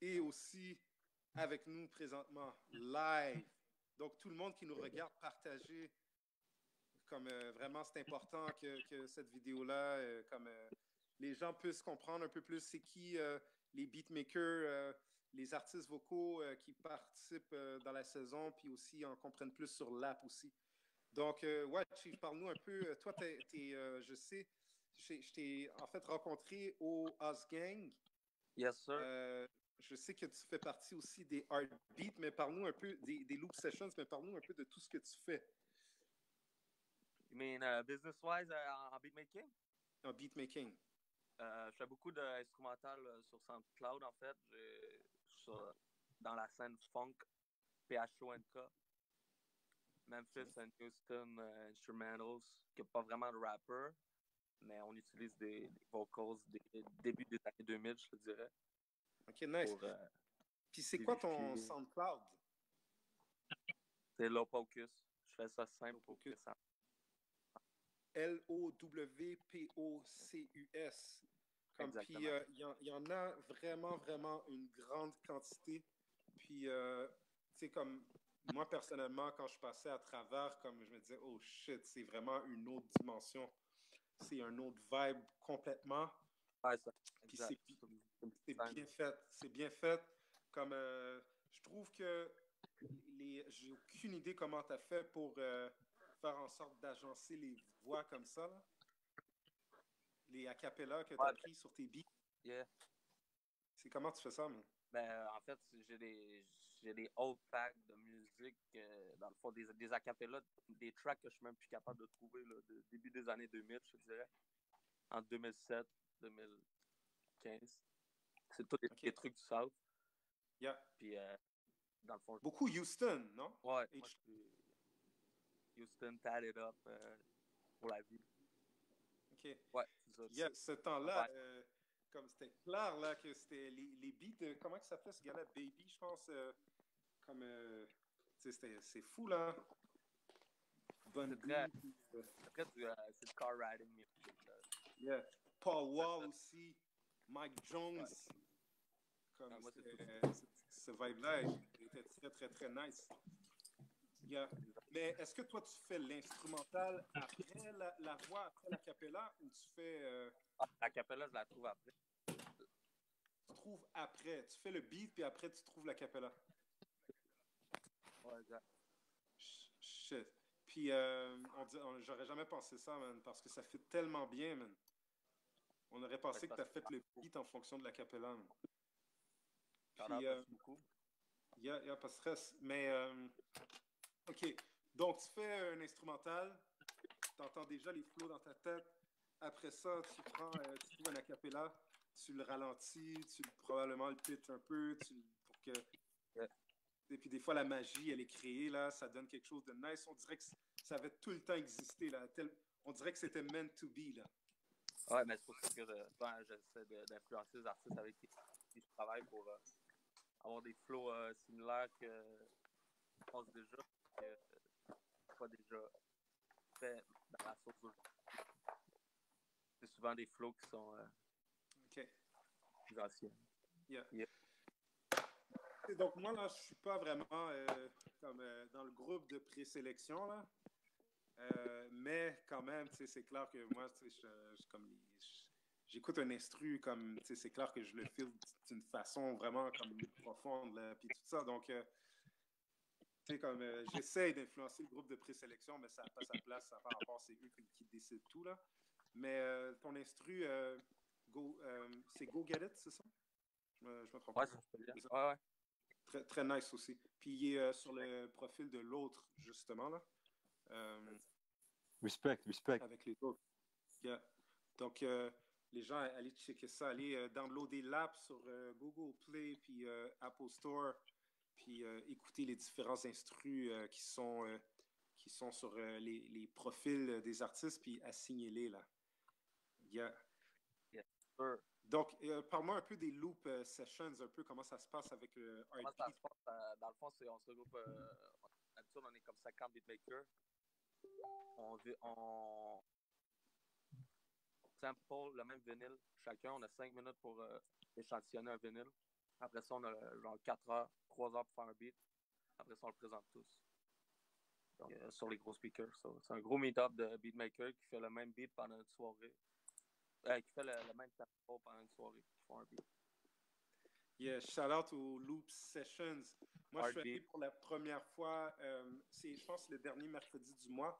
Et aussi avec nous présentement, live. Donc, tout le monde qui nous regarde, partagez. Comme vraiment, c'est important que cette vidéo-là, les gens puissent comprendre un peu plus c'est qui les beatmakers, les artistes vocaux qui participent dans la saison, puis aussi en comprennent plus sur l'app aussi. Donc, Chief, parle-nous un peu. Toi, je sais, je t'ai en fait rencontré au Oz Gang. Yes, sir. Je sais que tu fais partie aussi des Art Beats, mais parle-nous un peu des Loop Sessions, mais parle-nous un peu de tout ce que tu fais. You mean business-wise en beatmaking? En beatmaking. Je fais beaucoup d'instrumental sur SoundCloud, en fait. Dans la scène funk, PHONK, Memphis and Houston Instrumentals, qui n'est pas vraiment de rapper, mais on utilise des vocals début des années 2000, je te dirais. Ok, nice. Puis c'est quoi ton SoundCloud? C'est Lopocus. Je fais ça simple pour que ça... Lowpocus. Puis il y en a vraiment une grande quantité. Puis, tu sais, comme moi, personnellement, quand je passais à travers, comme je me disais, oh shit, c'est vraiment une autre dimension. C'est un autre vibe complètement. Ouais, puis c'est bien fait. C'est bien fait. Comme, je trouve que j'ai aucune idée comment tu as fait pour faire en sorte d'agencer les voix comme ça. Là. les acapellas que tu as pris sur tes beats. Yeah. C'est comment tu fais ça, man? Ben, en fait, j'ai des old packs de musique, dans le fond, des acapellas, des tracks que je suis même plus capable de trouver, là, début des années 2000, je dirais. En 2007, 2015. C'est tous les trucs du South. Yeah. Puis, dans le fond... Beaucoup Houston, non? Ouais, moi, je suis Houston, Tatted Up, pour la vie. OK. Ouais, c'est ça. Yeah, ce temps-là, comme c'était clair, là, que c'était les beats de... Comment ça s'appelait, ce gars-là? Baby, je pense. Comme... tu sais, c'est fou, là. Bonne très c'est le car riding music. Yeah. Paul Wall aussi. Mike Jones. Comme ce vibe-là était très, très, très nice. Yeah. Mais est-ce que toi, tu fais l'instrumental après la voix, après la cappella, ou tu fais... La cappella, je la trouve après. Tu trouves après. Tu fais le beat, puis après, tu trouves la cappella. Ouais, exact. Shit. Puis, j'aurais jamais pensé ça, man, parce que ça fait tellement bien, man. On aurait pensé que tu as fait le beat en fonction de la cappella, man. Puis, pas de stress. Mais, OK. Donc, tu fais un instrumental, tu entends déjà les flows dans ta tête. Après ça, tu trouves un acapella, tu le ralentis, probablement le pitch un peu, pour que... Et puis des fois, la magie, elle est créée, là, ça donne quelque chose de nice. On dirait que ça avait tout le temps existé, là. On dirait que c'était meant to be, là. Ouais, mais c'est pour ça que j'essaie d'influencer les artistes avec qui je travaille pour avoir des flows similaires que je pense déjà, pas déjà fait dans la source d'aujourd'hui. C'est souvent des flows qui sont plus anciens. Yeah. Donc moi, là, je suis pas vraiment comme dans le groupe de présélection, là. Mais quand même, c'est clair que moi, j'écoute un instru comme, c'est clair que je le file d'une façon vraiment comme profonde, là, puis tout ça. Donc, comme j'essaie d'influencer le groupe de présélection, mais ça n'a pas sa place, ça par rapport, c'est eux qui décident tout, là. Mais ton instru, c'est Go Get It, c'est ça? Je me trompe pas. Ouais, c'est bien. Ouais. Très, très nice aussi. Puis il est sur le profil de l'autre, justement, là. Respect. Avec les autres. Yeah. Donc, les gens, allez checker ça. Allez downloader l'app sur Google Play, puis Apple Store, puis écouter les différents instrus qui sont sur les profils des artistes, puis assignez-les, là. Yeah. Yeah. Sure. Donc, parle-moi un peu des loop sessions, un peu comment ça se passe avec le Comment ça se passe? Dans le fond, on se regroupe, d'habitude, on est comme 50 beatmakers. On sample le même vinyle. Chacun, on a 5 minutes pour échantillonner un vinyle. Après ça, on a genre 4 heures, 3 heures pour faire un beat. Après ça, on le présente tous. Donc, sur les gros speakers. C'est un gros meet-up de beatmakers qui fait le même beat pendant une soirée. Qui fait le même tempo pendant une soirée, qui font un beat. Yeah, shout out aux Loop Sessions. Moi, je suis allé pour la première fois, c'est, je pense, le dernier mercredi du mois.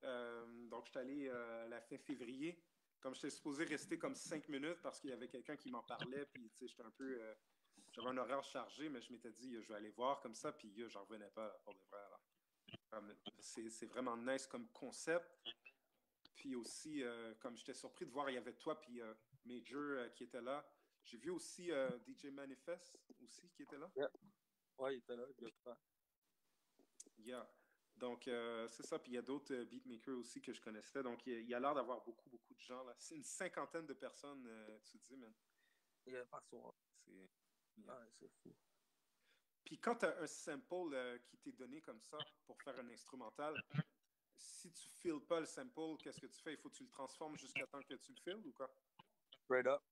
Donc, je suis allé la fin février. Comme j'étais supposé rester comme 5 minutes parce qu'il y avait quelqu'un qui m'en parlait, puis tu sais, j'étais un peu... j'avais un horaire chargé, mais je m'étais dit, je vais aller voir comme ça, puis j'en revenais pas pour de vrai. C'est vraiment nice comme concept. Puis aussi, comme j'étais surpris de voir, il y avait toi puis Major qui était là. J'ai vu aussi DJ Manifest aussi qui était là. Yeah. Ouais, il était là, il était là. Yeah. Donc, c'est ça. Puis il y a d'autres beatmakers aussi que je connaissais. Donc, il y a l'air d'avoir beaucoup, beaucoup de gens là. C'est une 50aine de personnes, tu dis, man. Il y a par soir. C'est fou. Puis quand tu as un sample qui t'est donné comme ça pour faire un instrumental, si tu files pas le sample, qu'est-ce que tu fais? Il faut que tu le transformes jusqu'à temps que tu le files ou quoi? Straight up.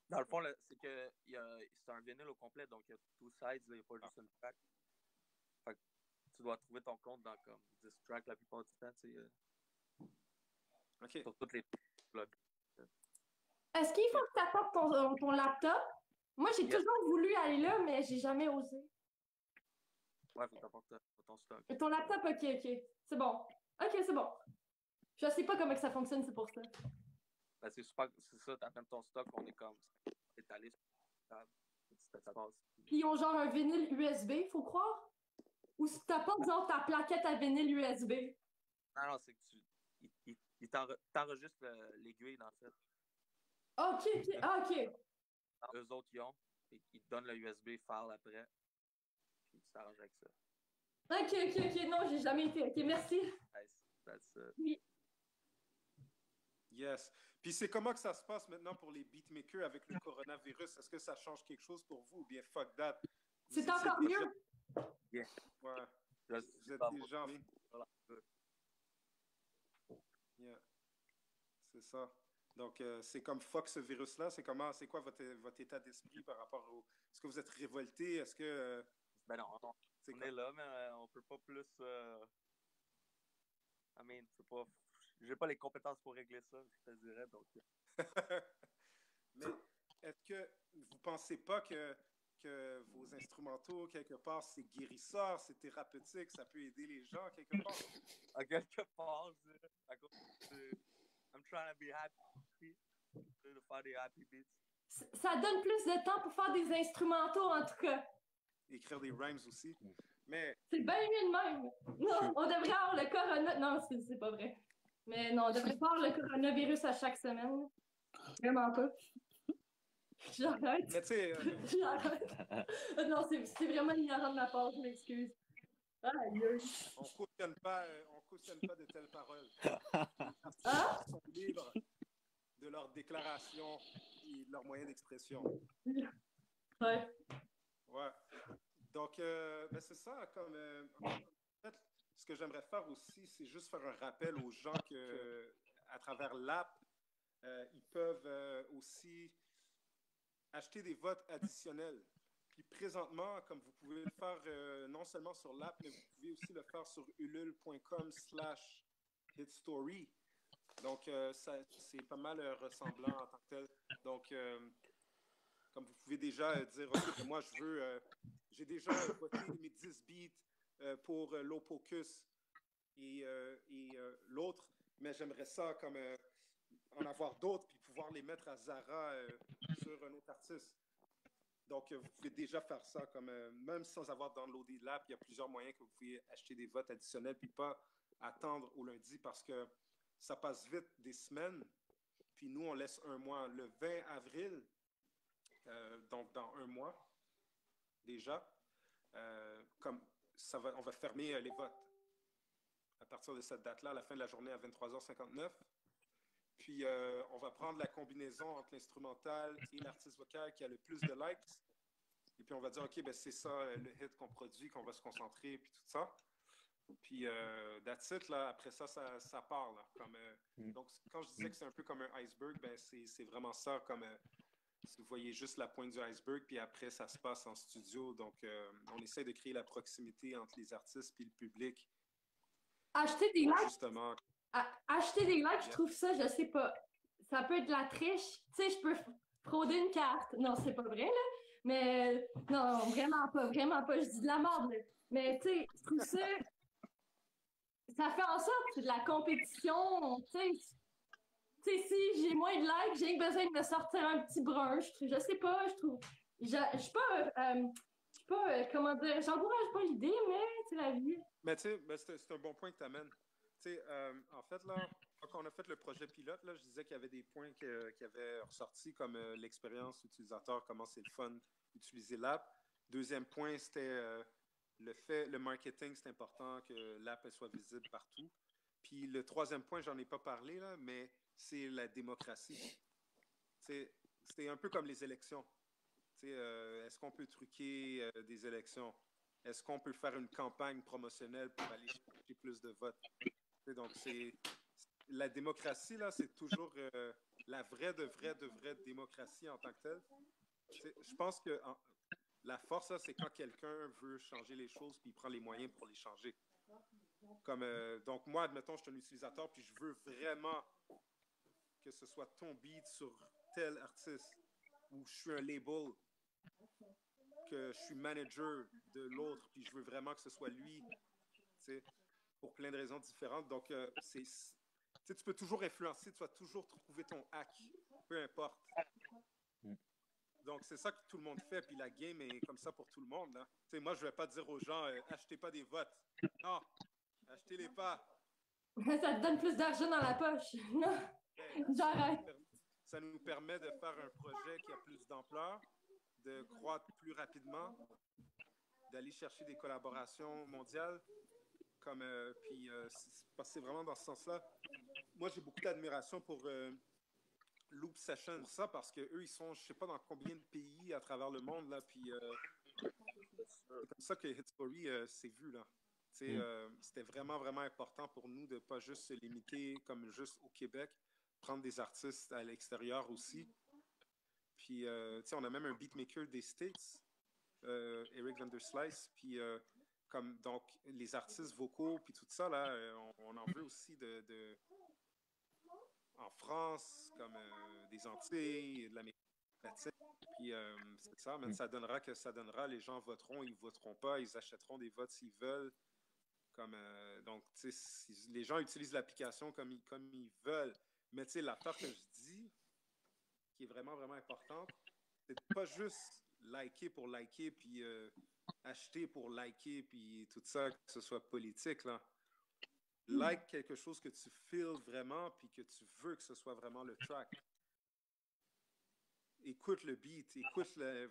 Dans le fond, c'est que c'est un vinyle au complet, donc il y a two sides, il n'y a pas juste une track. Fait que tu dois trouver ton compte dans comme 10 tracks la plupart du temps, tu sais. OK. Sur toutes les plugs. Est-ce qu'il faut que tu apportes ton laptop? Moi, j'ai toujours voulu aller là, mais j'ai jamais osé. Ouais, faut que tu apportes ton stock. Et ton laptop, ok. C'est bon. Ok, c'est bon. Je sais pas comment que ça fonctionne, c'est pour ça. Ben, c'est super, c'est ça, t'amènes ton stock, on est comme étalé sur la table. Ça se passe. Puis ils ont genre un vinyle USB, faut croire? Ou si t'as pas, disons, ta plaquette à vinyle USB? Non, c'est que il t'enregistre l'aiguille, en fait. OK. Eux autres, ils ont. Ils te donnent le USB file après. Puis tu t'arranges avec ça. OK. Non, j'ai jamais été. OK, merci. That's Oui. Yes. Puis c'est comment que ça se passe maintenant pour les beatmakers avec le coronavirus? Est-ce que ça change quelque chose pour vous ou bien fuck that? C'est encore mieux. Yeah. Ouais. Vous êtes déjà en... Yeah. C'est ça. Donc, c'est comme fuck ce virus-là. C'est quoi votre état d'esprit par rapport au... Est-ce que vous êtes révolté? Est-ce que... Ben non, on est là, mais on peut pas plus... J'ai pas les compétences pour régler ça, je te dirais, donc... Mais est-ce que vous pensez pas que vos instrumentaux, quelque part, c'est guérisseur, c'est thérapeutique, ça peut aider les gens, quelque part? À quelque part, à cause de... I'm trying to be happy, to faire des happy beats. Ça donne plus de temps pour faire des instrumentaux, en tout cas. Écrire des rhymes aussi. Mais... C'est bien mieux de même. Non, on devrait avoir le corona... Non, c'est pas vrai. Mais non, on devrait pas avoir le coronavirus à chaque semaine. Vraiment pas. J'arrête. Mais tu sais... J'arrête. Non, c'est vraiment ignorant de ma part, je m'excuse. On cautionne pas de telles paroles. Les artistes sont libres de leurs déclarations et de leurs moyens d'expression. Ouais. Donc, ben c'est ça. Comme, en fait, ce que j'aimerais faire aussi, c'est juste faire un rappel aux gens que, à travers l'app, ils peuvent aussi acheter des votes additionnels. Puis présentement, comme vous pouvez le faire non seulement sur l'app, mais vous pouvez aussi le faire sur ulule.com/hitstory. Donc, c'est pas mal ressemblant en tant que tel. Donc, comme vous pouvez déjà dire, OK, moi, j'ai déjà voté mes 10 beats pour l'Opocus et l'autre, mais j'aimerais ça comme en avoir d'autres puis pouvoir les mettre à Zara sur un autre artiste. Donc, vous pouvez déjà faire ça, comme même sans avoir downloadé l'app, il y a plusieurs moyens que vous pouvez acheter des votes additionnels puis pas attendre au lundi parce que ça passe vite des semaines. Puis nous, on laisse un mois. Le 20 avril, donc dans un mois déjà, on va fermer les votes à partir de cette date-là, à la fin de la journée à 23h59. Puis, on va prendre la combinaison entre l'instrumental et l'artiste vocal qui a le plus de likes. Et puis, on va dire, OK, ben c'est ça le hit qu'on produit, qu'on va se concentrer, puis tout ça. Puis, that's it, là. Après ça, ça part, là. Donc, quand je disais que c'est un peu comme un iceberg, ben c'est vraiment ça, comme si vous voyez juste la pointe du iceberg, puis après, ça se passe en studio. Donc, on essaie de créer la proximité entre les artistes et le public. Acheter des likes. Justement. Acheter des likes, je trouve ça, je sais pas. Ça peut être de la triche. Tu sais, je peux frauder une carte. Non, c'est pas vrai, là. Mais non, vraiment pas. Je dis de la merde, là. Mais tu sais, je trouve ça. Ça fait en sorte que c'est de la compétition. Tu sais, si j'ai moins de likes, j'ai besoin de me sortir un petit brun. Je sais pas, je trouve. Je suis pas. Comment dire, j'encourage pas l'idée, mais c'est la vie. Mais tu sais, c'est un bon point que tu amènes. En fait, là, quand on a fait le projet pilote, là, je disais qu'il y avait des points qui avaient ressorti, comme l'expérience utilisateur, comment c'est le fun d'utiliser l'app. Deuxième point, c'était le marketing, c'est important que l'app soit visible partout. Puis le troisième point, j'en ai pas parlé, là, mais c'est la démocratie. C'est un peu comme les élections. Est-ce qu'on peut truquer des élections? Est-ce qu'on peut faire une campagne promotionnelle pour aller chercher plus de votes? Donc, la démocratie, là, c'est toujours la vraie démocratie en tant que telle. Je pense que la force, là, c'est quand quelqu'un veut changer les choses puis il prend les moyens pour les changer. Donc, moi, admettons, je suis un utilisateur puis je veux vraiment que ce soit ton beat sur tel artiste ou je suis un label, que je suis manager de l'autre puis je veux vraiment que ce soit lui, pour plein de raisons différentes. Donc, tu peux toujours influencer, tu vas toujours trouver ton hack, peu importe. Donc, c'est ça que tout le monde fait, puis la game est comme ça pour tout le monde. Hein. Moi, je ne vais pas dire aux gens, achetez pas des votes. Non, achetez-les pas. Ça te donne plus d'argent dans la poche. Non, j'arrête. Ça nous permet de faire un projet qui a plus d'ampleur, de croître plus rapidement, d'aller chercher des collaborations mondiales. Puis c'est vraiment dans ce sens-là. Moi, j'ai beaucoup d'admiration pour Loop Session, pour ça, parce qu'eux, ils sont, je ne sais pas dans combien de pays à travers le monde, là, puis c'est comme ça que Hit Story s'est vu, là. C'était vraiment, vraiment important pour nous de ne pas juste se limiter comme juste au Québec, prendre des artistes à l'extérieur aussi. Puis, on a même un beatmaker des States, Eric Vanderslice, puis donc les artistes vocaux, puis tout ça, là, on en veut aussi en France, comme des Antilles, de l'Amérique latine. Puis c'est ça, mais ça donnera que ça donnera. Les gens voteront, ils voteront pas, ils achèteront des votes s'ils veulent. Donc, si les gens utilisent l'application comme ils veulent. Mais l'affaire que je dis, qui est vraiment, vraiment importante, c'est pas juste liker pour liker, puis acheter pour liker, puis tout ça, que ce soit politique, là. Like quelque chose que tu feels vraiment, puis que tu veux que ce soit vraiment le track. Écoute le beat,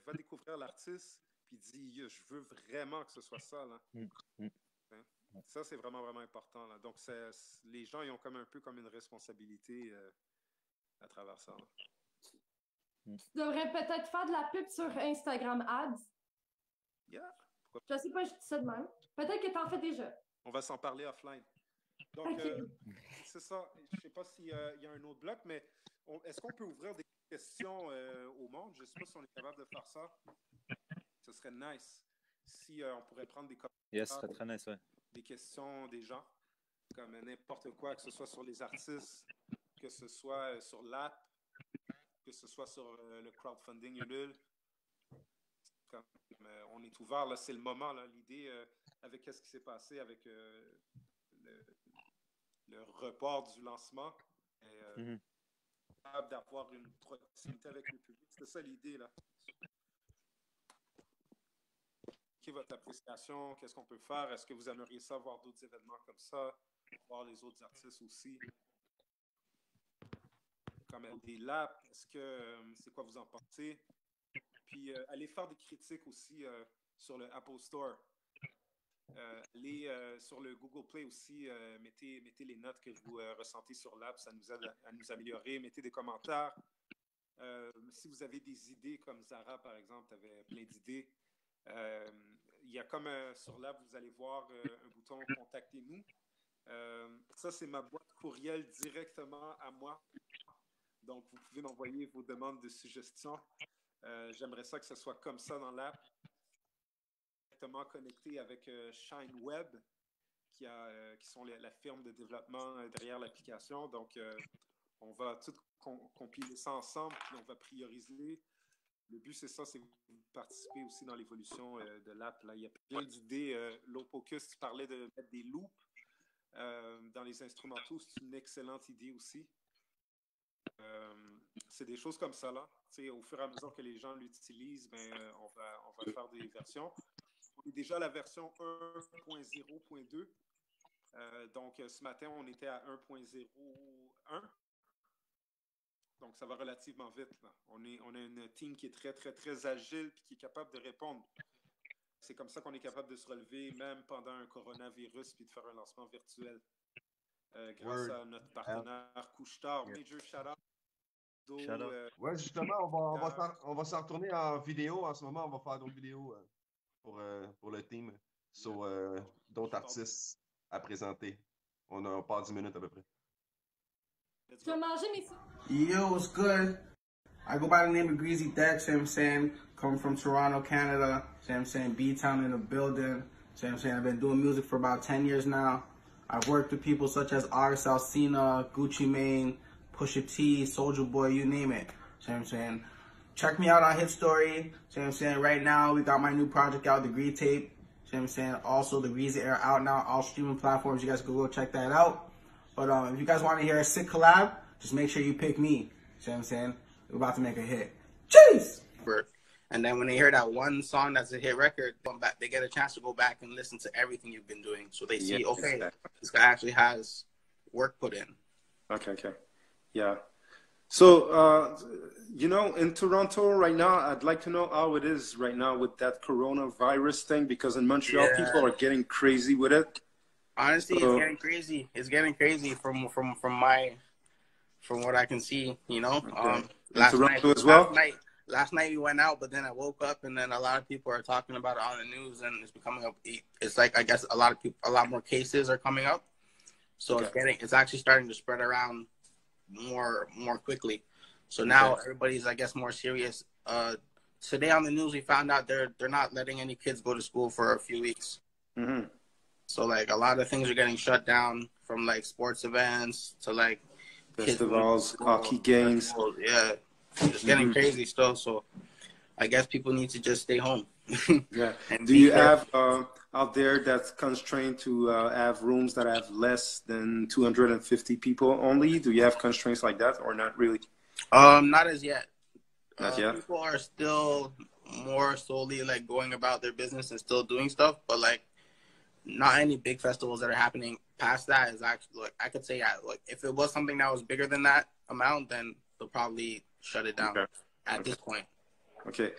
va découvrir l'artiste, puis dis, je veux vraiment que ce soit ça, là. Ça, c'est vraiment, vraiment important, là. Donc, les gens, ils ont comme un peu comme une responsabilité à travers ça, là. Tu devrais peut-être faire de la pub sur Instagram Ads. Yeah. Je sais pas, je dis ça de même. Peut-être que tu en fais déjà. On va s'en parler offline. Donc, c'est ça. Je sais pas s'il y a un autre bloc, mais est-ce qu'on peut ouvrir des questions au monde? Je sais pas si on est capable de faire ça. Ce serait nice. Si on pourrait prendre des commentaires. Yes, ce serait très nice, ouais. Des questions des gens, comme n'importe quoi, que ce soit sur les artistes, que ce soit sur l'app, que ce soit sur le crowdfunding Ulule. On est ouvert, là, c'est le moment, là. L'idée, avec ce qui s'est passé avec le report du lancement, d'avoir une proximité avec le public. C'était ça l'idée, là. Quelle est votre appréciation? Qu'est-ce qu'on peut faire? Est-ce que vous aimeriez ça voir d'autres événements comme ça? Voir les autres artistes aussi? Comme des laps, est-ce que c'est quoi vous en pensez? Puis allez faire des critiques aussi sur le Apple Store. Allez sur le Google Play aussi, mettez les notes que vous ressentez sur l'app, ça nous aide à nous améliorer. Mettez des commentaires. Si vous avez des idées, comme Zara par exemple, tu avais plein d'idées. Il y a comme sur l'app, vous allez voir un bouton « Contactez-nous ». Ça, c'est ma boîte courriel directement à moi. Donc, vous pouvez m'envoyer vos demandes de suggestions. J'aimerais ça que ce soit comme ça dans l'app. Directement connecté avec Shine Web, qui sont la firme de développement derrière l'application. Donc, on va tout compiler ça ensemble, puis on va prioriser. Le but, c'est ça, c'est que vous participez aussi dans l'évolution de l'app. Là. Il y a plein d'idées. Lopocus, tu parlais de mettre des loops dans les instrumentaux. C'est une excellente idée aussi. C'est des choses comme ça, là. Au fur et à mesure que les gens l'utilisent, on va faire des versions. On est déjà à la version 1.0.2. Donc, ce matin, on était à 1.01. Donc, ça va relativement vite, là. On a une team qui est très, très, très agile et qui est capable de répondre. C'est comme ça qu'on est capable de se relever, même pendant un coronavirus, puis de faire un lancement virtuel. Grâce à notre partenaire Couche-Tard. Major shout-out. Ouais, justement, on va s'en retourner en vidéo. En ce moment, on va faire d'autres vidéos pour le team. Sur d'autres artistes à présenter. On part 10 minutes à peu près. Tu vas manger mes... Yo, what's good? I go by the name of Greasy Dex, you know what I'm saying? Coming from Toronto, Canada, you know what I'm saying? B-Town in the building, you know what I'm saying? I've been doing music for about 10 years now. I've worked with people such as Ars Alsina, Gucci Mane, Pusha T, Soulja Boy, you name it. You know what I'm saying? Check me out on Hit Story. You know what I'm saying? Right now, we got my new project out, The Grease Tape. You know what I'm saying? Also, The Greasy Air out now, all streaming platforms. You guys can go check that out. But if you guys want to hear a sick collab, just make sure you pick me. See what I'm saying? We're about to make a hit. Jeez! And then when they hear that one song that's a hit record, they get a chance to go back and listen to everything you've been doing. So they see, okay, this guy actually has work put in. Okay. Yeah. So, in Toronto right now, I'd like to know how it is right now with that coronavirus thing, because in Montreal, people are getting crazy with it. Honestly, it's getting crazy. It's getting crazy from what I can see, Okay. Last night we went out, but then I woke up and then a lot of people are talking about it on the news, and it's becoming it's like, I guess a lot more cases are coming up. So it's actually starting to spread around more quickly. So now everybody's, I guess, more serious. Today on the news we found out they're not letting any kids go to school for a few weeks. Mm-hmm. So like a lot of things are getting shut down, from like sports events to like festivals, hockey games. Yeah, it's getting crazy still. So I guess people need to just stay home. Yeah. Do you have out there that's constrained to have rooms that have less than 250 people only? Do you have constraints like that, or not really? Not as yet. Not yet. People are still more solely like going about their business and still doing stuff, but like not any big festivals that are happening past that is actually, like, I could say, like, if it was something that was bigger than that amount, then they'll probably shut it down at this point. Okay.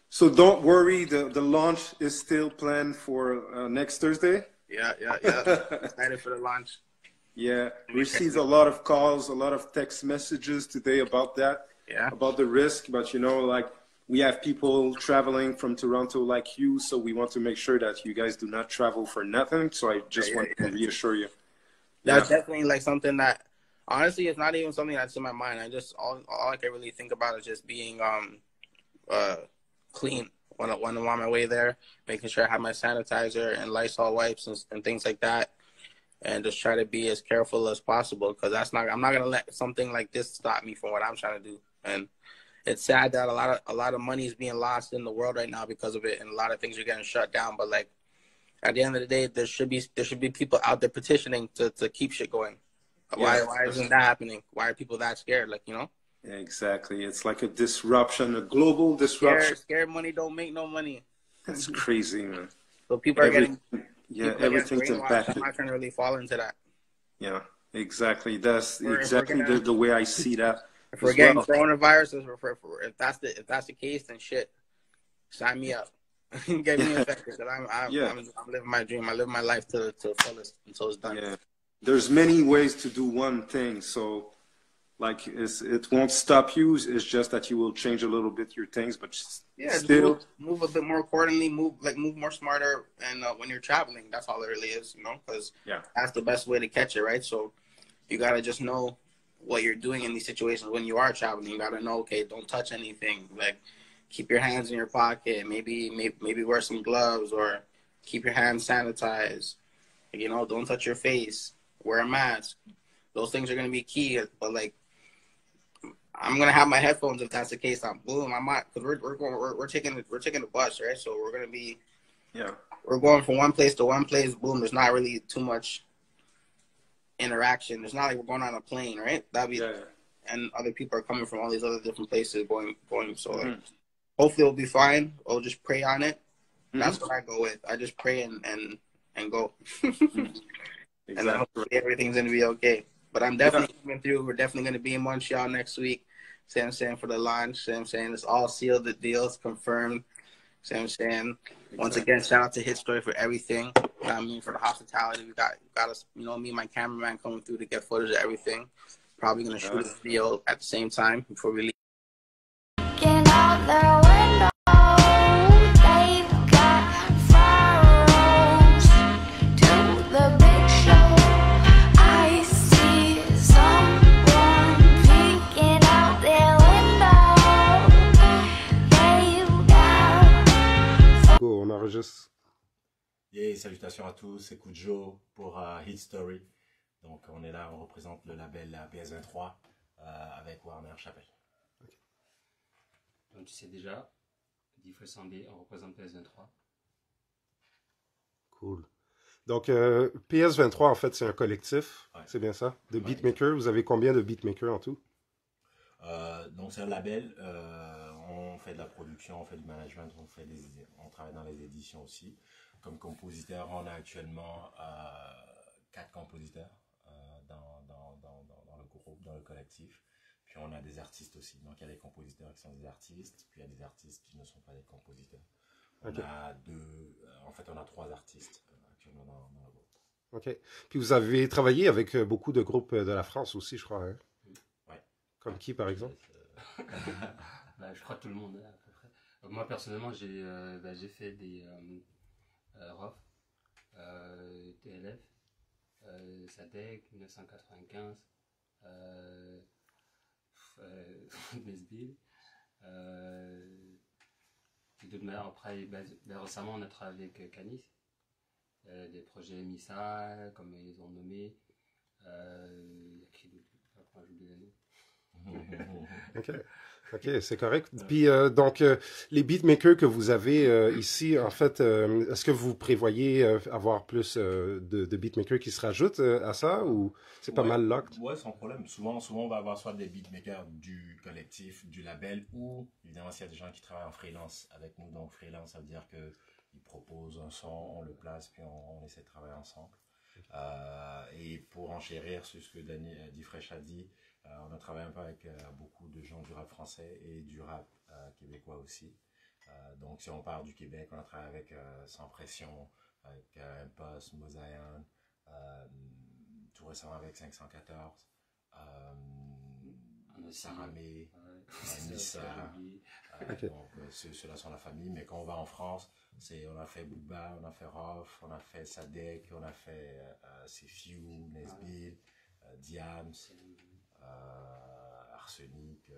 So don't worry, the launch is still planned for next Thursday. Yeah. Excited for the launch. Yeah, received a lot of calls, a lot of text messages today about that. Yeah. About the risk, but like we have people traveling from Toronto like you, so we want to make sure that you guys do not travel for nothing. So I just want to reassure you. That's definitely like something that, honestly, it's not even something that's in my mind. I just all I can really think about is just being clean when I'm on my way there, making sure I have my sanitizer and Lysol wipes and things like that, and just try to be as careful as possible, because I'm not gonna let something like this stop me from what I'm trying to do. And it's sad that a lot of money is being lost in the world right now because of it, and a lot of things are getting shut down. But like at the end of the day, there should be people out there petitioning to keep shit going. Why isn't that happening? Why are people that scared? Like, Yeah, exactly. It's like a disruption, a global disruption. Scared money don't make no money. That's crazy, man. So people are getting everything's impacted. I'm not trying to really fall into that. Yeah, exactly. That's exactly the way I see that. If we're getting coronavirus, if that's the case, then shit, sign me up. Get me infected, because I'm living my dream. I live my life to the fullest until it's done. Yeah, there's many ways to do one thing. So, like, it won't stop you. It's just that you will change a little bit your things, but still move a bit more accordingly. Move more smarter, and when you're traveling, that's all it really is, because that's the best way to catch it, right? So you gotta just know what you're doing in these situations when you are traveling. You gotta know, okay, don't touch anything. Like, keep your hands in your pocket. Maybe wear some gloves, or keep your hands sanitized. Don't touch your face. Wear a mask. Those things are gonna be key. But like, I'm gonna have my headphones if that's the case. I'm not, because we're taking the bus, right? So we're gonna be we're going from one place to one place. Boom. There's not really too much interaction. It's not like we're going on a plane, right? And other people are coming from all these other different places going. So like, hopefully it'll be fine. We'll just pray on it. That's what I go with. I just pray and go. Exactly. And then hopefully everything's gonna be okay. But I'm definitely coming through. We're definitely gonna be in Montreal next week. See what I'm saying, for the launch. See what I'm saying, it's all sealed. The deal's confirmed. See what I'm saying. Once again, shout out to Hit Story for everything. For the hospitality. We got us, me and my cameraman coming through to get footage of everything. Probably gonna shoot a video at the same time before we leave. Get out the window. They've got firearms to the big show. I see someone peeking out their window. They've got. Go, on enregistre. Et salutations à tous, c'est Kujo pour Hit Story. Donc on est là, on représente le label PS23 avec Warner Chappell. Okay. Donc tu sais déjà, Diffre Sambé, on représente PS23. Cool. Donc, PS23, en fait, c'est un collectif, Ouais. c'est bien ça? De beatmakers. Vous avez combien de beatmakers en tout? Donc c'est un label, on fait de la production, on fait du management, on travaille dans les éditions aussi. Comme compositeur, on a actuellement 4 compositeurs dans le groupe, dans le collectif. Puis on a des artistes aussi. Donc il y a des compositeurs qui sont des artistes, puis il y a des artistes qui ne sont pas des compositeurs. On a 3 artistes actuellement dans le groupe. OK. Puis vous avez travaillé avec beaucoup de groupes de la France aussi, je crois. Hein? Ouais. Comme qui, par exemple? Je crois tout le monde, à peu près. Moi, personnellement, j'ai fait des ROF, TLF, SADEC, 1995, Nesbill. Après, récemment, on a travaillé avec Canis. Des projets MISA, comme ils ont nommé. Il y a qui d'autre? Après, j'oublie les noms. OK, c'est correct. Puis, donc, les beatmakers que vous avez ici, en fait, est-ce que vous prévoyez avoir plus de beatmakers qui se rajoutent à ça ou c'est pas mal locked? Ouais, sans problème. Souvent, on va avoir soit des beatmakers du collectif, du label, ou évidemment, s'il y a des gens qui travaillent en freelance avec nous. Donc, freelance, ça veut dire qu'ils proposent un son, on le place, puis on essaie de travailler ensemble. Et pour enchérir sur ce que Diffresh a dit, on a travaillé un peu avec beaucoup de gens du rap français et du rap québécois aussi. Donc si on part du Québec, on a travaillé avec Sans Pression, avec Impost, Mosaïen, tout récemment avec 514, Saramé, Nissa. Donc ceux-là sont la famille, mais quand on va en France, on a fait Booba, on a fait Rof, on a fait Sadek, on a fait Sefiu, Nesbill, Diams, Arsenic,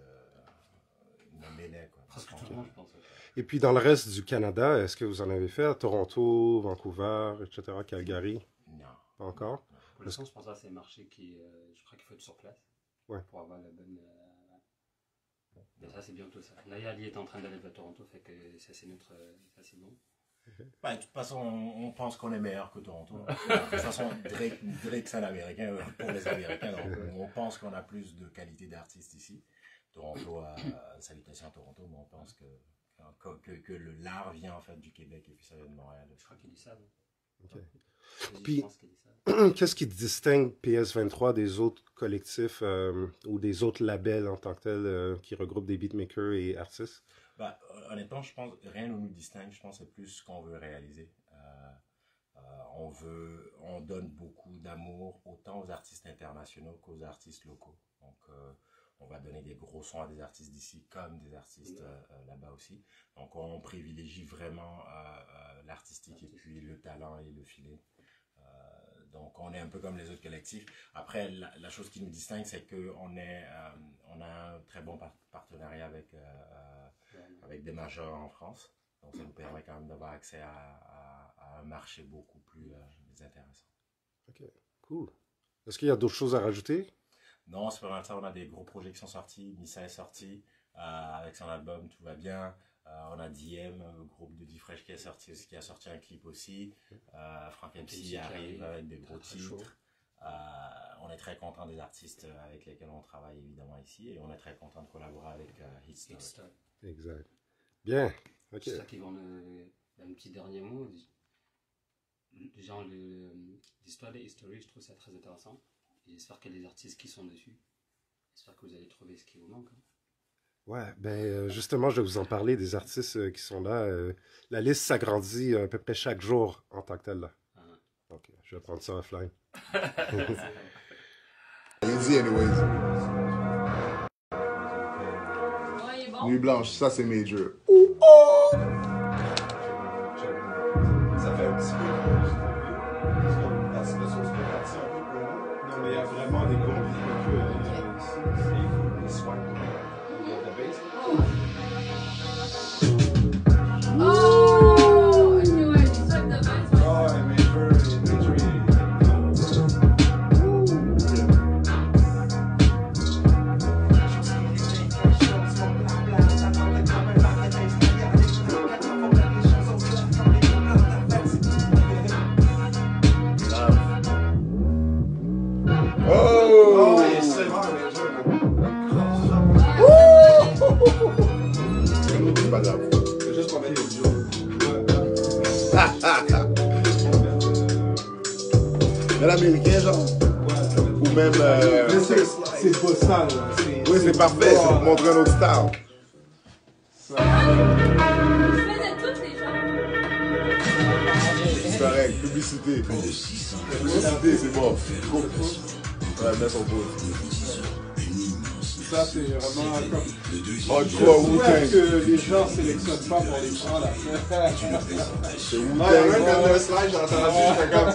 Nommez-les, quoi. Presque tout le monde, je pense. Et puis dans le reste du Canada, est-ce que vous en avez fait à Toronto, Vancouver, etc., Calgary? Non. Pas encore? Pour l'instant, je pense que c'est un marché qui, je crois qu'il faut être sur place pour avoir la bonne. Mais ça, c'est bientôt ça. Nayali est en train d'aller vers Toronto, fait que c'est assez neutre, c'est assez bon. De toute façon, on pense qu'on est meilleur que Toronto. De toute façon, Drake c'est un Américain pour les Américains. Donc, on pense qu'on a plus de qualité d'artistes ici. Toronto, salutations à Toronto, mais on pense que l'art vient en fait du Québec et puis ça vient de Montréal. Je crois qu'ils disent ça. Puis, qu'est-ce qui distingue PS23 des autres collectifs ou des autres labels en tant que tels qui regroupent des beatmakers et artistes? Honnêtement, je pense rien ne nous distingue. Je pense que c'est plus ce qu'on veut réaliser. On donne beaucoup d'amour autant aux artistes internationaux qu'aux artistes locaux. Donc, on va donner des gros sons à des artistes d'ici comme des artistes là-bas aussi. Donc, on privilégie vraiment l'artistique et puis le talent et le feeling. Donc, on est un peu comme les autres collectifs. Après, la chose qui nous distingue, c'est qu'on a un très bon partenariat avec des majors en France. Donc, ça nous permet quand même d'avoir accès à un marché beaucoup plus intéressant. OK, cool. Est-ce qu'il y a d'autres choses à rajouter? Non, c'est pas mal ça. On a des gros projets qui sont sortis. Missa est sorti avec son album Tout va bien. On a DM, le groupe de Diffresh qui a sorti un clip aussi. Frank MC arrive avec des gros titres. On est très content des artistes avec lesquels on travaille évidemment ici et on est très content de collaborer avec Hitstory. Exact. Bien. OK. C'est ça qui vont un petit dernier mot. Genre l'histoire de Hitstory, je trouve ça très intéressant. Et j'espère qu'il y a des artistes qui sont dessus. J'espère que vous allez trouver ce qui vous manque. Ouais, justement, je vais vous en parler des artistes qui sont là. La liste s'agrandit à peu près chaque jour en tant que tel. Là. Donc, je vais prendre ça offline. Easy anyways. Nuit blanche, ça c'est major. Ça fait un petit peu. Parce que ça se fait partir un peu plus loin. Non, mais il y a vraiment des bons des soins. j'avoue. C'est juste pour mettre les jours. Mais l'américain, genre? Ou même... C'est bossa, là. Oui, c'est parfait, c'est pour montrer un autre style. Je faisais toutes les gens. C'est correct, publicité. Publicité, c'est bon. Ouais, mets son pouce. Ça, c'est vraiment comme... Hardcore Wu-Tang. que les gens sélectionnent pas pour les prendre, là. C'est Ouais, Wu-Tang. même quand le slide, j'ai entendu, j'étais comme.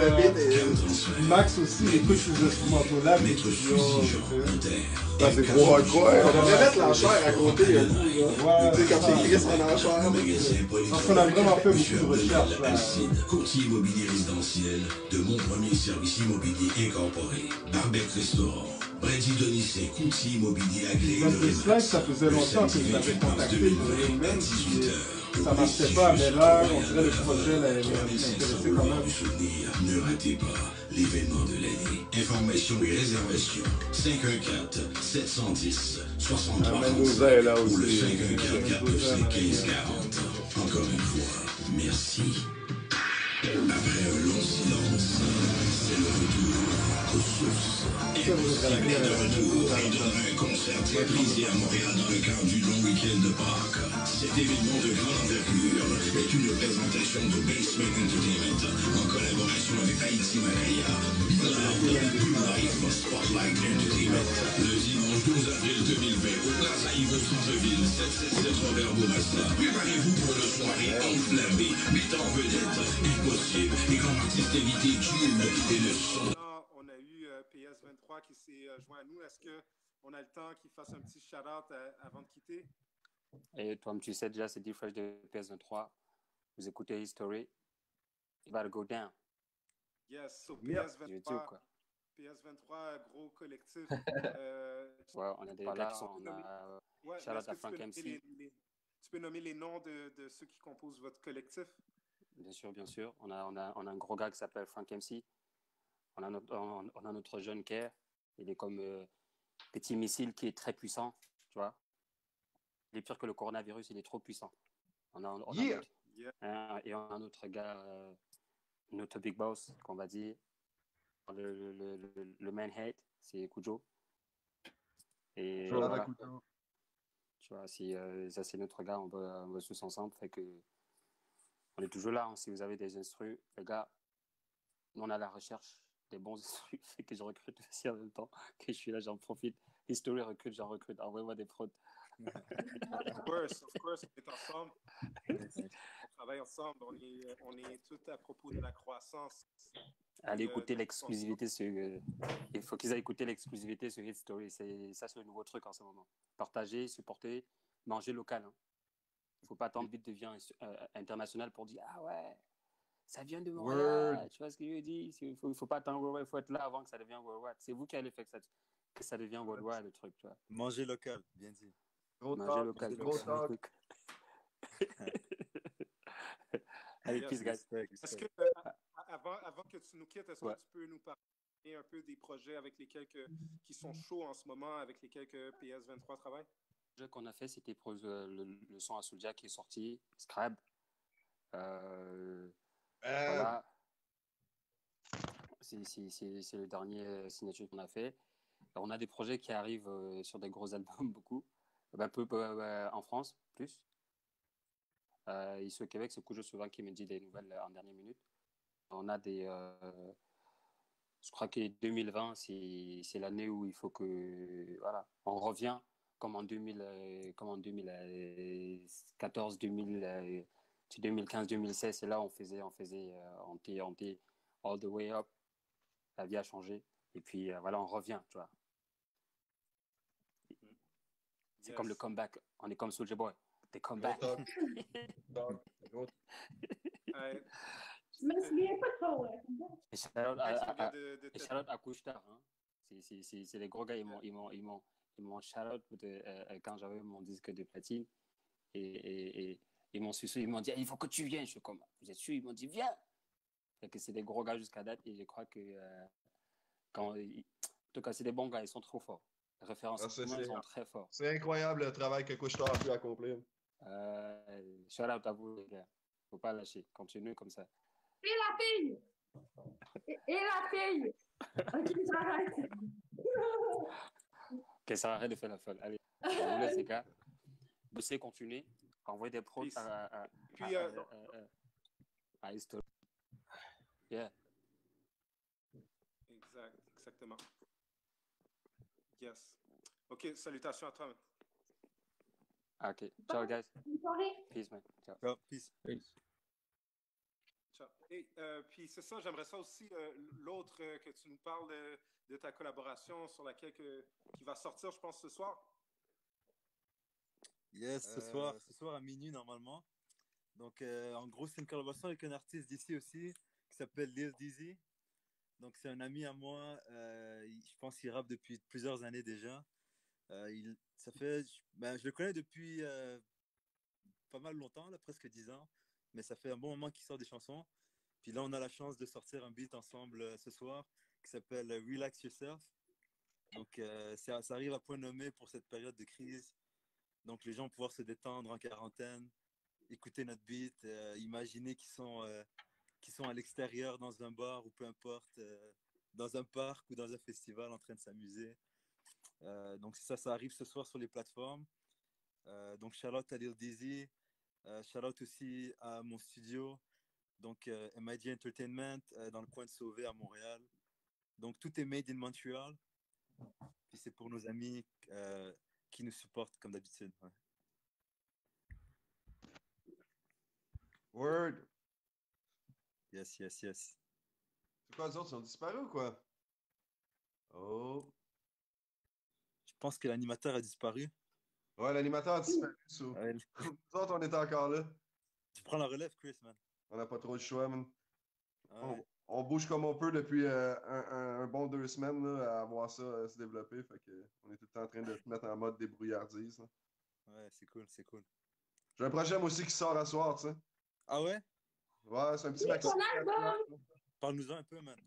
Le beat est. Max aussi, il écoute ces instrumentaux-là, mais yo, Ça, c'est trop hardcore. On devrait mettre l'enchère à côté, un coup, là. Tu sais, comme c'est Chris en enchère. parce qu'on a vraiment fait beaucoup de recherches, là. Courtier immobilier résidentiel de Mon Premier Service Immobilier Incorporé. Barbec Restaurant. Brady Denisset, courtier immobilier agréé. Parce que les slides, ça faisait longtemps que je l'avais contacté, je même, puis ça marchait pas, mais là, on dirait le projet m'intéressait quand même. Ne ratez pas l'événement de l'année. Informations et réservations 514-710-6330 là ou le aussi. 514-425-1540. Encore une fois, merci. Après un long silence, c'est le retour aux sources. Impossible est de retour et donnera un concert très prisé à Montréal dans le cadre du long week-end de Pâques. Cet événement de grande envergure est une présentation de Basement Entertainment en collaboration avec Haïti Malaya, Live, Spotlight Entertainment. Le dimanche 12 avril 2020 au Plaza Ivo Centre-Ville, 777 Robert Bourassa. Préparez-vous pour une soirée enflammée, mettant en vedette Impossible et comme artiste invité Tube et le son. On a eu PS23 qui s'est joint à nous. Est-ce qu'on a le temps qu'il fasse un petit shout-out avant de quitter? Et comme tu sais déjà, c'est D-Fresh de PS23. Vous écoutez History. It va go down. Yes, so YouTube, PS23, quoi. PS23, gros collectif. Ouais, on a des gars qui sont... Ouais, shout-out est-ce à que Frank tu MC. peux nommer les noms de ceux qui composent votre collectif? Bien sûr, bien sûr. On a un gros gars qui s'appelle Frank MC. On a notre jeune Kerr. Il est comme petit missile qui est très puissant, tu vois. Il est pire que le coronavirus, il est trop puissant. Et on a un autre gars, notre big boss, qu'on va dire, le man head, c'est Kujo. Et voilà. Tu vois, ça c'est notre gars, on va tous ensemble, fait que on est toujours là. Hein. Si vous avez des instrus, les gars, nous on a la recherche des bons instrus, fait que je recrute aussi en même temps que je suis là, j'en profite. History recrute, j'en recrute. Envoyez-moi des prods. Of course, on est ensemble. On travaille ensemble, on est tout à propos de la croissance. Allez écouter l'exclusivité il faut qu'ils aient écouté l'exclusivité sur Hit Story. C'est le nouveau truc en ce moment. Partager, supporter, manger local. Hein. Il ne faut pas attendre vite devient international pour dire ah ouais, ça vient de Montréal. Tu vois ce que je veux dire? Il faut pas attendre worldwide, il faut être là avant que ça devienne worldwide. C'est vous qui allez faire que ça devienne worldwide le truc. Tu vois. Manger local, bien dit. Manger local. Gros talk. Allez, peace, guys. Est-ce que, avant que tu nous quittes, est-ce que tu peux nous parler un peu des projets avec lesquels qui sont chauds en ce moment, avec lesquels que PS23 travaille? Le projet qu'on a fait, c'était pour le son à Soulja qui est sorti, Scrab. Voilà. C'est le dernier signature qu'on a fait. Alors, on a des projets qui arrivent sur des gros albums, beaucoup. Un peu en France, plus. Ici au Québec, c'est Kujo souvent qui me dit des nouvelles en dernière minute. On a des... je crois que 2020, c'est l'année où il faut que... Voilà, on revient comme en 2014, 2015, 2016. C'est là où on faisait on était all the way up. La vie a changé. Et puis, voilà, on revient, tu vois. C'est comme le comeback. On est comme Soulja Boy. Des comebacks. Je me souviens pas trop. Et shout out à Couche-Tard. Hein. C'est les gros gars, ils m'ont shout out quand j'avais mon disque de platine. Et ils m'ont suivi, ils m'ont dit il faut que tu viennes. Je suis comme vous êtes sûr? Ils m'ont dit viens. Que c'est des gros gars jusqu'à date et je crois que en tout cas c'est des bons gars, ils sont trop forts. Ah, référencement, ils sont très forts. c'est incroyable le travail que Couche-Tard a pu accomplir. Shout out à vous, les gars. Faut pas lâcher. Continuez comme ça. Et la fille! Et la fille! Ok, j'arrête. Ok, ça arrête de faire la folle. Allez, je vous laisse, les gars. Bossez, continuez. Envoyez des prods à History. Yeah. Exactement. Yes. OK, salutations à toi. OK. Ciao, guys. Bonne soirée. Peace, man. Ciao. Ciao. Peace. Ciao. Et puis c'est ça, j'aimerais ça aussi, l'autre que tu nous parles de ta collaboration sur laquelle qui va sortir, je pense, ce soir. Yes, ce soir à minuit normalement. Donc en gros, c'est une collaboration avec un artiste d'ici aussi qui s'appelle Lil Dizzy. Donc c'est un ami à moi. Je pense qu'il rappe depuis plusieurs années déjà. Je le connais depuis pas mal longtemps, là, presque 10 ans. Mais ça fait un bon moment qu'il sort des chansons. Puis là, on a la chance de sortir un beat ensemble ce soir qui s'appelle Relax Yourself. Donc ça arrive à point nommé pour cette période de crise. Donc les gens vont pouvoir se détendre en quarantaine, écouter notre beat, imaginer qu'ils sont à l'extérieur dans un bar ou peu importe, dans un parc ou dans un festival en train de s'amuser. Donc ça arrive ce soir sur les plateformes. Donc shout out à Lil Dizzy, shout out aussi à mon studio, donc MIG Entertainment dans le coin de Sauvé à Montréal. Donc tout est made in Montreal. Puis c'est pour nos amis qui nous supportent comme d'habitude. Ouais. Word. Yes. C'est quoi, les autres, ils ont disparu ou quoi? Oh. Je pense que l'animateur a disparu. Ouais, l'animateur a disparu. Ouais. Nous autres, on est encore là. Tu prends la relève, Chris, man. On n'a pas trop le choix, man. Ouais. On bouge comme on peut depuis un bon 2 semaines là, à voir ça se développer. Fait que on est tout le temps en train de se mettre en mode débrouillardise. Là. Ouais, c'est cool. J'ai un projet moi aussi qui sort à soir, tu sais. Ah ouais? Ouais, c'est un petit maxi. Parle-nous-en un peu, man.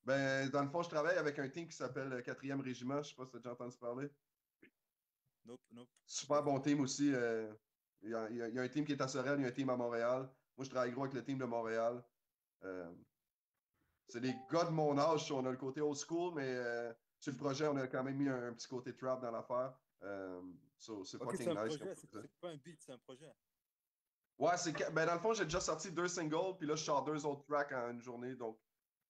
Ben, dans le fond, je travaille avec un team qui s'appelle le 4e Régiment. Je sais pas si tu as déjà entendu parler. Nope. Super bon team aussi. Il y a un team qui est à Sorel, il y a un team à Montréal. Moi, je travaille gros avec le team de Montréal. C'est des gars de mon âge. On a le côté old school, mais sur le projet, on a quand même mis un petit côté trap dans l'affaire. C'est fucking nice. C'est pas un beat, c'est un projet. Ouais, ben dans le fond, j'ai déjà sorti 2 singles, puis là, je sors 2 autres tracks en une journée. Donc,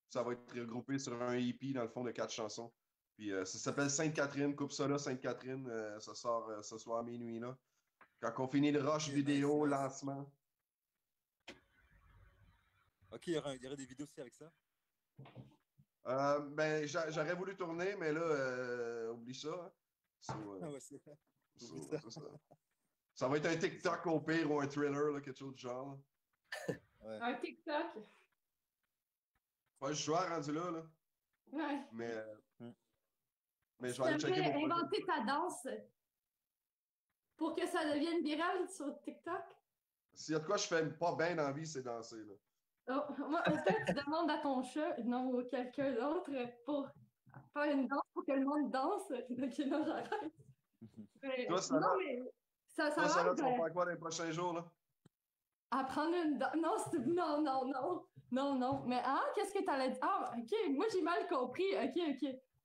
ça va être regroupé sur un EP, dans le fond, de 4 chansons. Puis ça s'appelle Sainte-Catherine. Coupe ça là, Sainte-Catherine. Ça sort ce soir à minuit, là. Quand on finit le rush vidéo, nice. lancement. Ok, il y aura des vidéos aussi avec ça? Ben, j'aurais voulu tourner, mais là, oublie ça. Hein. C'est ça. Ça va être un TikTok au pire ou un thriller, là, quelque chose du genre. Ouais. Un TikTok. Pas le choix rendu là. Ouais. Mais je vais aller checker mon inventer ta danse pour que ça devienne viral sur TikTok. S'il y a de quoi je fais pas bien dans la vie, c'est danser. Là. Est-ce que tu demandes à ton chat, non, ou quelqu'un d'autre, pour faire une danse pour que le monde danse? Ok, non, j'arrête. Toi, ça non, mais ça va. Tu vas faire quoi dans les prochains jours, là? Apprendre une danse. Non. Mais qu'est-ce que t'allais dire? Ah, ok, moi j'ai mal compris. Ok.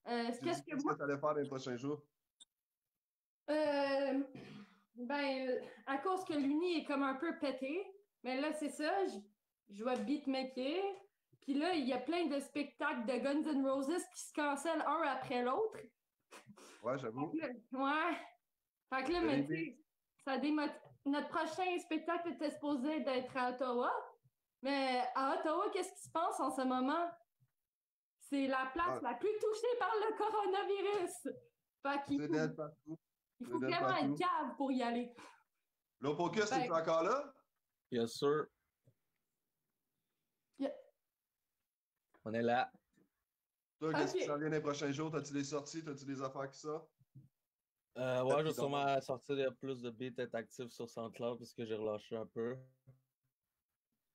Qu'est-ce que t'allais faire dans les prochains jours? À cause que l'uni est comme un peu pété, mais là, c'est ça, je vais beatmaker. Puis là, il y a plein de spectacles de Guns N' Roses qui se cancellent un après l'autre. Ouais, j'avoue. Ouais. Fait que là, mais tu sais, ça démotive. Notre prochain spectacle était supposé d'être à Ottawa. Mais à Ottawa, qu'est-ce qui se passe en ce moment? C'est la place la plus touchée par le coronavirus. Fait qu'il il faut vraiment être cave pour y aller. L'Opocus, es-tu encore là? Yes, sir. Yeah. On est là. Toi, qu'est-ce qui s'en vient les prochains jours? T'as-tu des sorties? T'as-tu des affaires qui sortent? Ouais, je vais sûrement sortir plus de beats, être actif sur SoundCloud parce que j'ai relâché un peu.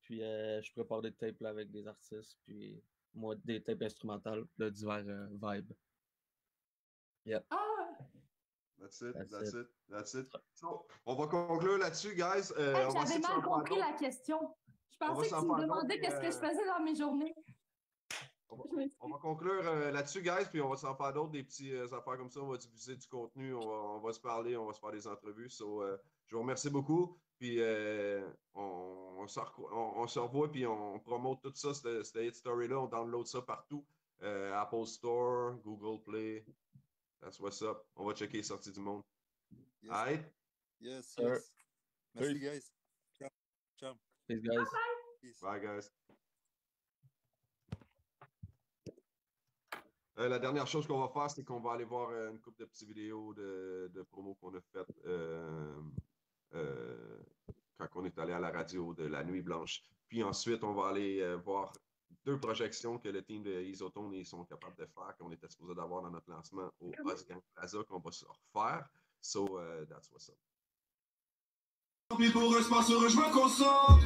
Puis je prépare des tapes là, avec des artistes, puis moi des tapes instrumentales de divers vibes. Yep. That's it. So, on va conclure là-dessus, guys. J'avais mal compris la question. Je pensais que tu me demandais qu'est-ce que je faisais dans mes journées. On va conclure là-dessus, guys, puis on va s'en faire d'autres, des petits affaires comme ça. On va diffuser du contenu, on va se parler, on va se faire des entrevues. So, je vous remercie beaucoup, puis on se revoit, puis on promote tout ça, cette hit story-là. On download ça partout. Apple Store, Google Play. That's what's up. On va checker les sorties du monde. Yes. Alright? Yes, yes. Merci, guys. Ciao. Ciao. Peace, guys. Bye, guys. La dernière chose qu'on va faire, c'est qu'on va aller voir une couple de petites vidéos de promo qu'on a faites quand on est allé à la radio de La Nuit Blanche. Puis ensuite, on va aller voir 2 projections que le team de Isotone ils sont capables de faire, qu'on était supposé d'avoir dans notre lancement au Osgang Plaza, qu'on va se refaire. So, that's what's up. Puis pour espace heureux, je me concentre.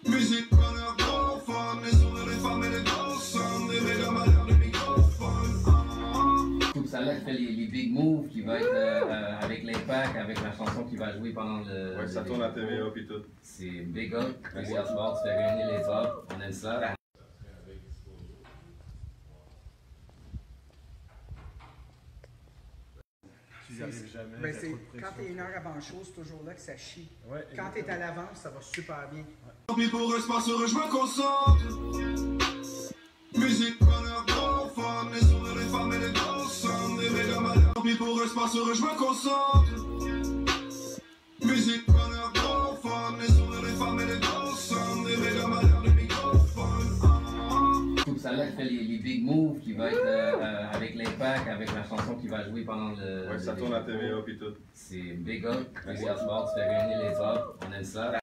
Musique, bonheur, bon fun. Les sourires, les femmes et les grosses sommes. Des méga malheurs, des microphones. Tout ça là fait les big moves qui va être avec l'impact, avec la chanson qui va jouer pendant le. Ouais, ça tourne à TVA puis tout. C'est big up, big up sport, tu fais gagner les pop, on aime ça. Ben quand t'es 1 heure avant le show, c'est toujours là que ça chie. Ouais, quand t'es à l'avance, ça va super bien. Puis pour espace heureux, je me concentre. Musique, bonheur, bon fun. Les sourires, les femmes et les grosses sommes. Des méga malheurs. Puis pour espace heureux, je me concentre. Musique, bonheur, bon fun. Les sourires, les femmes et les grosses sommes. Des méga malheurs, des microphones. Tout ça là fait les big moves qui va être avec l'impact, avec la chanson qui va jouer pendant le. Ouais, ça tourne à TVA puis tout. C'est big up, big up sport, tu fais gagner les pop, on aime ça.